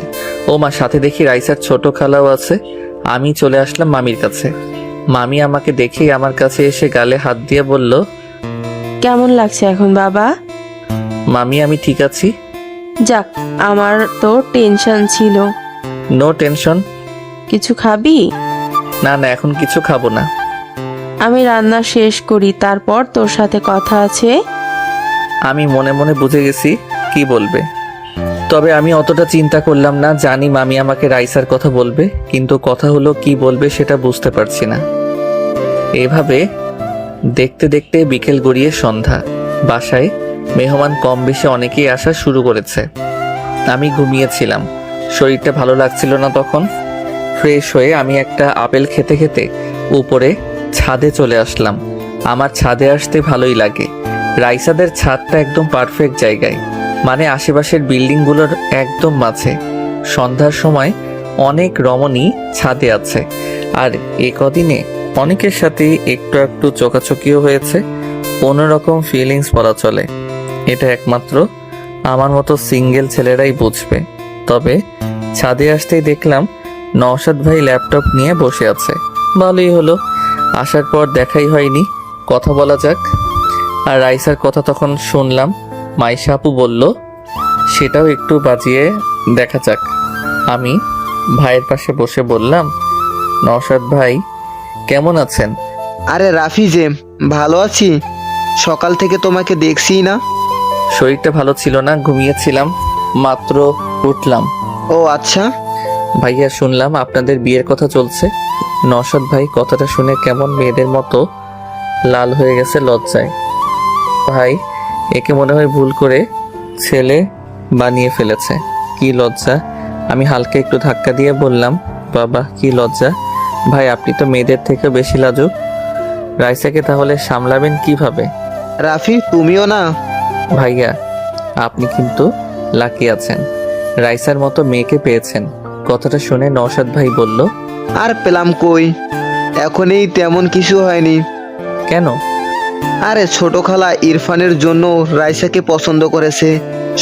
ও মা, সাথে দেখি রাইসার ছোট খালাও আছে। আমি চলে আসলাম মামির কাছে। মামি আমাকে দেখেই আমার কাছে এসে গালে হাত দিয়ে বলল,
কেমন লাগছে এখন বাবা?
মামি আমি ঠিক আছি।
যাক, আমার তো টেনশন ছিল।
No tension.
কিছু খাবি?
না না, এখন কিছু খাবো না।
আমি রান্না শেষ করি, তারপর তোর সাথে কথা আছে।
আমি মনে মনে বুঝে গেছি কি বলবে, তবে আমি অতটা চিন্তা করলাম না। জানি মামি আমাকে রাইসার কথা বলবে, কিন্তু কথা হলো কি বলবে সেটা বুঝতে পারছি না। এভাবে দেখতে দেখতে বিকেল গড়িয়ে সন্ধ্যা। বাসায় মেহমান কম বেশি অনেকেই আসা শুরু করেছে। আমি ঘুমিয়েছিলাম, শরীরটা ভালো লাগছিল না তখন। ফ্রেশ হয়ে আমি একটা আপেল খেতে খেতে উপরে ছাদে চলে আসলাম। আমার ছাদে আসতে ভালোই লাগে। রাইসাদের ছাদটা একদম পারফেক্ট জায়গায়, মানে আশেপাশের বিল্ডিংগুলোর একদম মাঝে। সন্ধ্যার সময় অনেক রমণী ছাদে আছে, আর এ কদিনে অনেকের সাথেই একটু একটু চোখাচোখিও হয়েছে। অন্যরকম ফিলিংস বলা চলে। এটা একমাত্র আমার মতো সিঙ্গেল ছেলেরাই বুঝবে। তবে ছাদে আসতেই দেখলাম নওশাদ ভাই ল্যাপটপ নিয়ে বসে আছে। ভালোই হলো, আসার পর দেখাই হয়নি, কথা বলা যাক। আর রাইসার কথা তখন শুনলাম। মাইশা আপু বলল, সেটাও একটু বাজিয়ে দেখা যাক। আমি ভাইয়ের পাশে বসে বললাম, নওশাদ ভাই কেমন আছেন?
আরে রাফি যে, ভালো আছি। সকাল থেকে তোমাকে দেখছি না।
শরীরটা ভালো ছিল না, ঘুমিয়েছিলাম, মাত্র উঠলাম।
ও আচ্ছা।
ভাইয়া শুনলাম আপনাদের বিয়ের কথা চলছে। নওশাদ ভাই কথাটা শুনে কেমন মেয়েদের মতো লাল হয়ে গেছে লজ্জায়। ভাই একে মনে হয় ভুল করে ছেলে বানিয়ে ফেলেছে। কি লজ্জা। আমি হালকা একটু ধাক্কা দিয়ে বললাম, বাবা কি লজ্জা। ভাই আপনি তো মেয়েদের থেকে বেশি লাজুক। রাইসাকে তাহলে সামলাবেন কিভাবে?
রাফি তুমিও না।
ভাইয়া আপনি কিন্তু লাকি আছেন, রাইসার মতো মেয়েকে পেয়েছেন। কথাটা শুনে নওশাদ ভাই বলল,
আর পেলাম কই, এখনই তেমন কিছু হয়নি।
কেন?
আরে ছোট খালা ইরফানের জন্য রাইসাকে পছন্দ করেছে।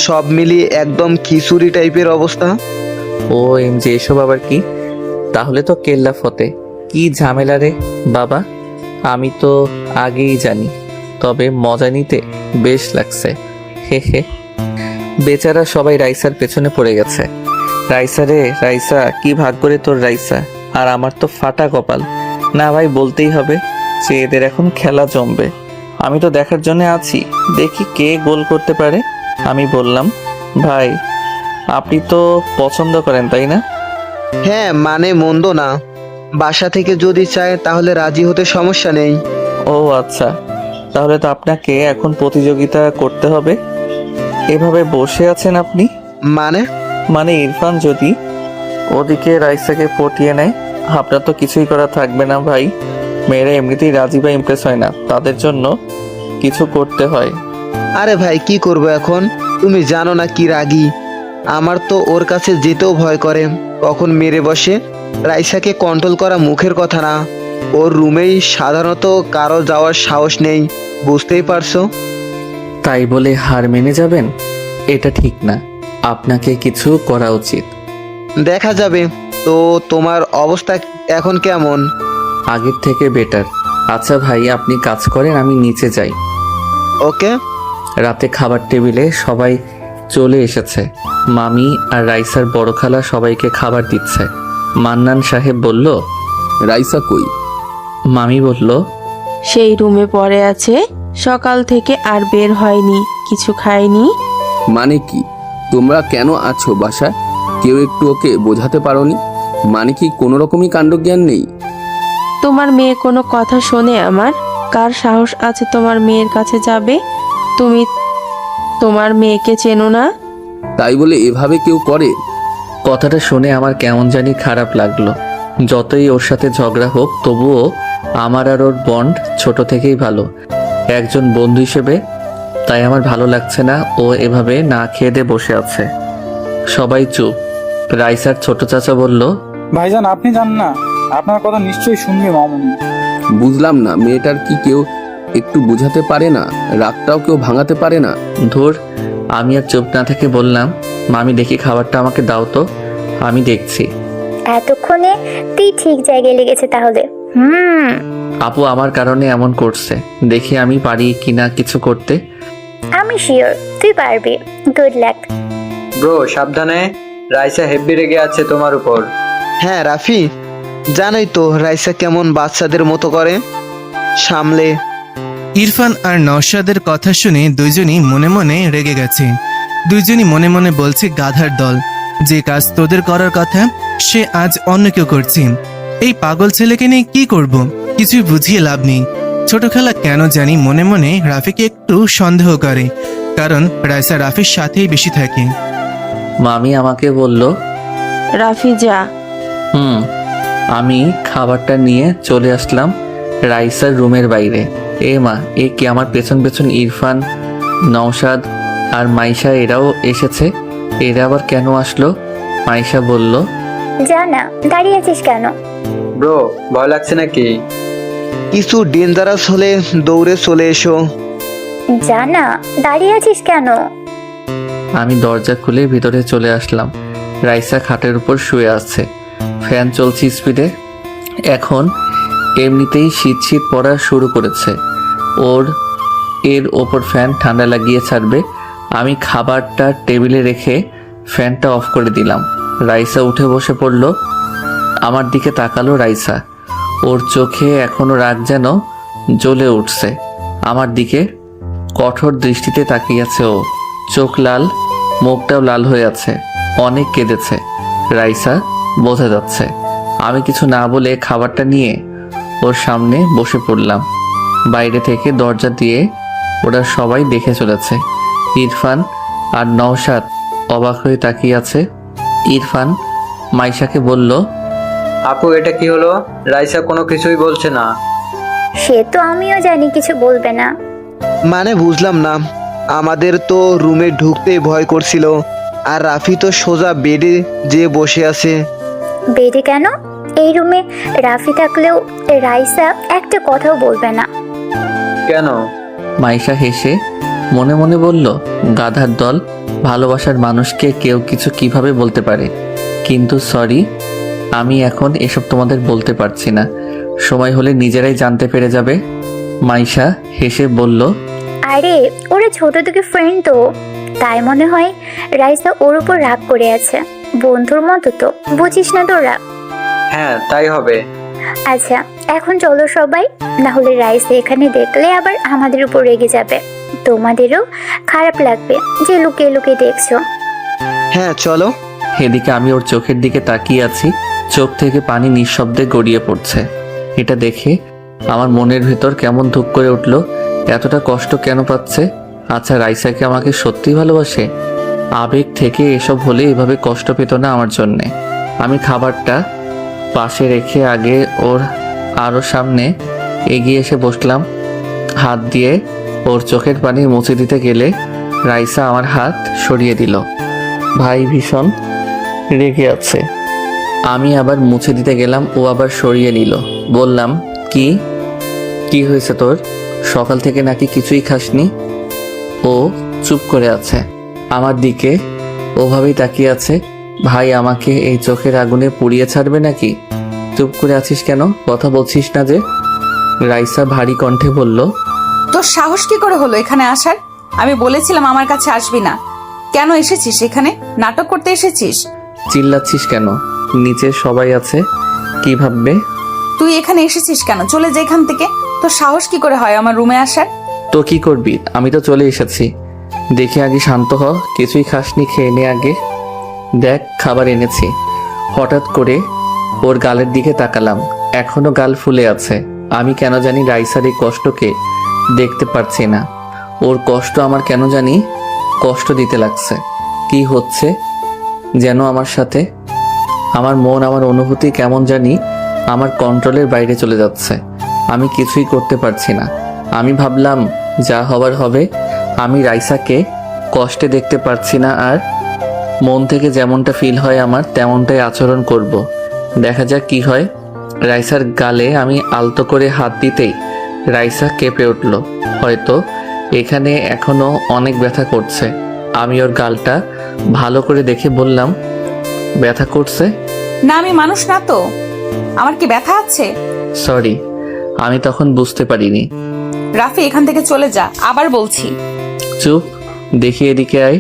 সব মিলিয়ে একদম খিচুড়ি টাইপের অবস্থা।
ও এম যে এসব আবার কি? তাহলে তো কেল্লা ফতে। কি ঝামেলা রে বাবা। আমি তো আগেই জানি, তবে মজা নিতে বেশ লাগছে। হে হে। বেচারা সবাই রাইসার পেছনে পড়ে গেছে। রাইসা রে রাইসা, কি ভাগ করে তোর রাইসা। আর আমার তো ফাটা কপাল। না ভাই বলতেই হবে যে এদের এখন খেলা জমবে। আমি তো দেখার জন্য আছি, দেখি কে গোল করতে পারে। আমি বললাম, ভাই আপনি তো পছন্দ করেন তাই না?
হ্যাঁ মানে মন্দ না। বাসা থেকে যদি চায় তাহলে রাজি হতে সমস্যা নেই।
ও আচ্ছা, তাহলে তো আপনাকে এখন প্রতিযোগিতা করতে হবে। এভাবে বসে আছেন আপনি?
মানে
ইরফান যদি ওদিকে রাইসাকে পটিয়ে নেয়, আপনার তো কিছুই করা থাকবে না ভাই। মেয়েরা এমনিতেই রাজি বা ইমপ্রেস হয় না, তাদের জন্য কিছু করতে হয়।
আরে ভাই কি করব এখন? তুমি জানো না কি রাগী। আমার তো ওর কাছে যেতেও ভয় করে, কখন মেরে বসে। রাইসাকে কন্ট্রোল করা মুখের কথা না। ওর রুমেই সাধারণত কারো যাওয়ার সাহস নেই, বুঝতেই পারছো।
তাই বলে হার মেনে যাবেন? এটা ঠিক না, আপনাকে কিছু করা উচিত।
দেখা যাবে। তো তোমার অবস্থা এখন কেমন?
আগের থেকে বেটার। আচ্ছা ভাই আপনি কাজ করেন, আমি নিচে যাই।
ওকে।
রাতে খাবার টেবিলে সবাই চলে এসেছে। মামি আর রাইসার বড় খালা সবাইকে খাবার দিচ্ছে। মান্নান সাহেব বলল,
রাইসা কই?
মামি বলল,
সেই রুমে পড়ে আছে, সকাল থেকে আর বের হয়নি, কিছু খায়নি।
মানে কি? তোমরা কেন আছো বাসায়? কেউ একটু ওকে বোঝাতে পারোনি? মানে কি কোনো রকমই কাণ্ডজ্ঞান নেই?
তোমার মেয়ে কোনো কথা শোনে আমার? কার সাহস আছে তোমার মেয়ের কাছে যাবে? তুমি তোমার মেয়েকে চেনো না?
তাই বলে এভাবে কেউ করে?
কথাটা শুনে আমার কেমন জানি খারাপ লাগলো। যতই ওর সাথে ঝগড়া হোক, তবুও আমার আর ওর বন্ড ছোট থেকেই ভালো, একজন বন্ধু হিসেবে। তাই আমার ভালো লাগছে না ও এভাবে না খেয়ে দিয়ে বসে আছে। সবাই চুপ। রাইসার ছোট চাচা বলল,
ভাইজান আপনি জান না, আপনার কথা নিশ্চয়ই শুনবে মামুনি।
বুঝলাম না, মেয়েটার কি কেউ একটু বুঝাতে পারে না? রাগটাও কেউ ভাঙাতে পারে না?
ধুর। আমি আর চুপ না থেকে বললাম, মামি দেখি খাবারটা আমাকে দাও তো, আমি দেখছি।
এতক্ষণে তুই ঠিক জায়গায় লেগেছে তাহলে।
আপু আমার কারণে এমন করছে, দেখি আমি পারি কিনা কিছু করতে।
আমি শিওর তুই পারবি। Good luck.
ব্রো সাবধানে, রাইসা হেব্বি রেগে আছে তোমার উপর।
হ্যাঁ রাফি, জানোই তো রাইসা কেমন বাচ্চাদের মতো করে, সামলে।
ইরফান আর নওশাদের কথা শুনে দুইজনই মনে মনে রেগে গেছে। দুইজনই মনে মনে বলছে, গাধার দল, যে কাজ তোদের করার কথা সে আজ অন্য কেউ করছে। এই পাগল ছেলেকে নিয়ে কি করব? কিছুই বুঝিয়ে লাভ নেই। ছোট খালা কেন জানি মনে মনে রাফিকে একটু সন্দেহ করে, কারণ রাইসা রাফির সাথেই বেশি থাকে।
মামি আমাকে বলল,
রাফি যা।
আমি খাবারটা নিয়ে চলে আসলাম রাইসার রুমের বাইরে। এ মা, এ কি আমার পেছন পেছন ইরফান, নওশাদ আর মাইশা এরাও এসেছে। এরা আবার কেন আসলো? মাইশা বলল,
যা না, দাঁড়িয়ে আছিস কেন?
ব্রো ভয় লাগছে নাকি?
কিছু ডেঞ্জারাস হলে দৌড়ে চলে এসো।
যা না, দাঁড়িয়ে আছিস কেন?
আমি দরজা খুলে ভিতরে চলে আসলাম। রাইসা খাটের উপর শুয়ে আছে, ফ্যান চলছে স্পিডে। এখন এমনিতেই শীত শীত পড়া শুরু করেছে। এর ওপর ফ্যান ঠান্ডা লাগিয়ে ছাড়বে, আমি খাবারটা টেবিলে রেখে ফ্যানটা অফ করে দিলাম। রাইসা উঠে বসে পড়ল। আমার দিকে তাকালো রাইসা। ওর চোখে এখনো রাগ যেন জ্বলে উঠছে। আমার দিকে কঠোর দৃষ্টিতে তাকিয়েছে ও। চোখ লাল, মুখটাও লাল হয়ে আছে। অনেক কেঁদেছে রাইসা, বোঝা যাচ্ছে। আমি কিছু না বলে খাবারটা নিয়ে ওর সামনে বসে পড়লাম। বাইরে থেকে দরজা দিয়ে ওরা সবাই দেখে চলেছে। ইরফান আর নওশাদ অবাক হয়ে তাকিয়ে আছে। ইরফান মাইশাকে বলল,
আপু এটা কি হলো? রাইসা কোনো কিছুই বলছে না।
সে তো আমিও জানি কিছু বলবে না।
মানে বুঝলাম না, আমাদের তো রুমে ঢুকতেই ভয় করছিল, আর রাফি তো সোজা বেডে যেয়ে বসে আছে।
বেডে কেন? এই রুমে রাফি থাকলেও রাইসা একটা কথাও বলবে না।
কেন?
মাইশা হেসে মনে মনে বলল, গাধার দল, ভালোবাসার মানুষকে কেউ কিছু কিভাবে বলতে পারে। কিন্তু সরি, আমি এখন এসব তোমাদের বলতে পারছি না। সময় হলে নিজেরাই জানতে পেরে যাবে। মাইশা হেসে বলল,
আরে ওরা ছোট থেকে ফ্রেন্ড তো, তাই মনে হয় রাইসা ওর উপর রাগ করে আছে। বন্ধুর মতো তো, বুঝিস না তোরা?
হ্যাঁ তাই হবে।
আচ্ছা এখন চলো সবাই, না হলে রাইসা এখানে দেখলে আবার আমাদের উপর রেগে যাবে। তোমাদেরও খারাপ লাগবে যে লুকিয়ে লুকিয়ে দেখছো।
হ্যাঁ চলো।
এদিকে আমি ওর চোখের দিকে তাকিয়ে আছি। চোখ থেকে পানি নিঃশব্দে গড়িয়ে পড়ছে। এটা দেখে আমার মনের ভেতর কেমন ধুক করে উঠল। এতটা কষ্ট কেন পাচ্ছে? আচ্ছা, রাইসাকে আমাকে সত্যি ভালোবাসে? আবেগ থেকে এসব হলে এভাবে কষ্ট পেত না আমার জন্যে। আমি খাবারটা পাশে রেখে আগে ওর আরও সামনে এগিয়ে এসে বসলাম। হাত দিয়ে ওর চোখের পানি মুছে দিতে গেলে রাইসা আমার হাত সরিয়ে দিল। ভাই ভীষণ রেগে আছে। আমি আবার মুছে দিতে গেলাম, ও আবার সরিয়ে নিল। বললাম, কি হয়েছে তোর? সকাল থেকে নাকি কিছুই খাসনি? ও চুপ করে আছে, আমার দিকে ওভাবেই তাকিয়ে আছে। ভাই আমাকে এই চোখের আগুনে পুড়িয়ে ছাড়বে নাকি? চুপ করে আছিস কেন? কথা বলছিস না যে? রাইসা ভারী কণ্ঠে বলল,
তোর সাহস কি করে হলো এখানে আসার? আমি বলেছিলাম আমার কাছে আসবি না। কেন এসেছিস এখানে? নাটক করতে এসেছিস?
চিল্লাচ্ছিস কেন? নিচে সবাই আছে, কি ভাববে?
তুই এখানে এসেছিস কেন? চলে যা এখান থেকে। তোর সাহস কি করে হয় আমার রুমে আসার?
তো কি করবি? আমি তো চলে এসেছি। দেখে আগে শান্ত হ। কিছুই খাসনি, খেয়ে নে আগে। দেখ খাবার এনেছি। হঠাৎ করে ওর গালের দিকে তাকালাম, এখনো গাল ফুলে আছে। আমি কেন জানি রাইসার এই কষ্টকে দেখতে পারছি না। ওর কষ্ট আমার কেন জানি কষ্ট দিতে লাগছে। কি হচ্ছে যেন আমার সাথে? আমার মন, আমার অনুভূতি কেমন জানি আমার কন্ট্রোলের বাইরে চলে যাচ্ছে। আমি কিছুই করতে পারছি না। আমি ভাবলাম যা হবার হবে। আমি রাইসাকে কষ্টে দেখতে পারছি না, আর মন থেকে যেমনটা ফিল হয় আমার তেমনটাই আচরণ করব। দেখা যাক কি হয়। রাইসার গালে আমি আলতো করে হাত দিতেই রাইসা কেঁপে উঠল। হয়তো এখানে এখনো অনেক ব্যথা করছে। আমি ওর গালটা ভালো করে দেখে বললাম, ব্যথা করছে?
না আমি মানুষ না তো, আমার কি ব্যথা আছে?
সরি, আমি তখন বুঝতে পারিনি।
রাফি এখান থেকে চলে যা, আবার বলছি।
চুপ, দেখি এদিকে আয়।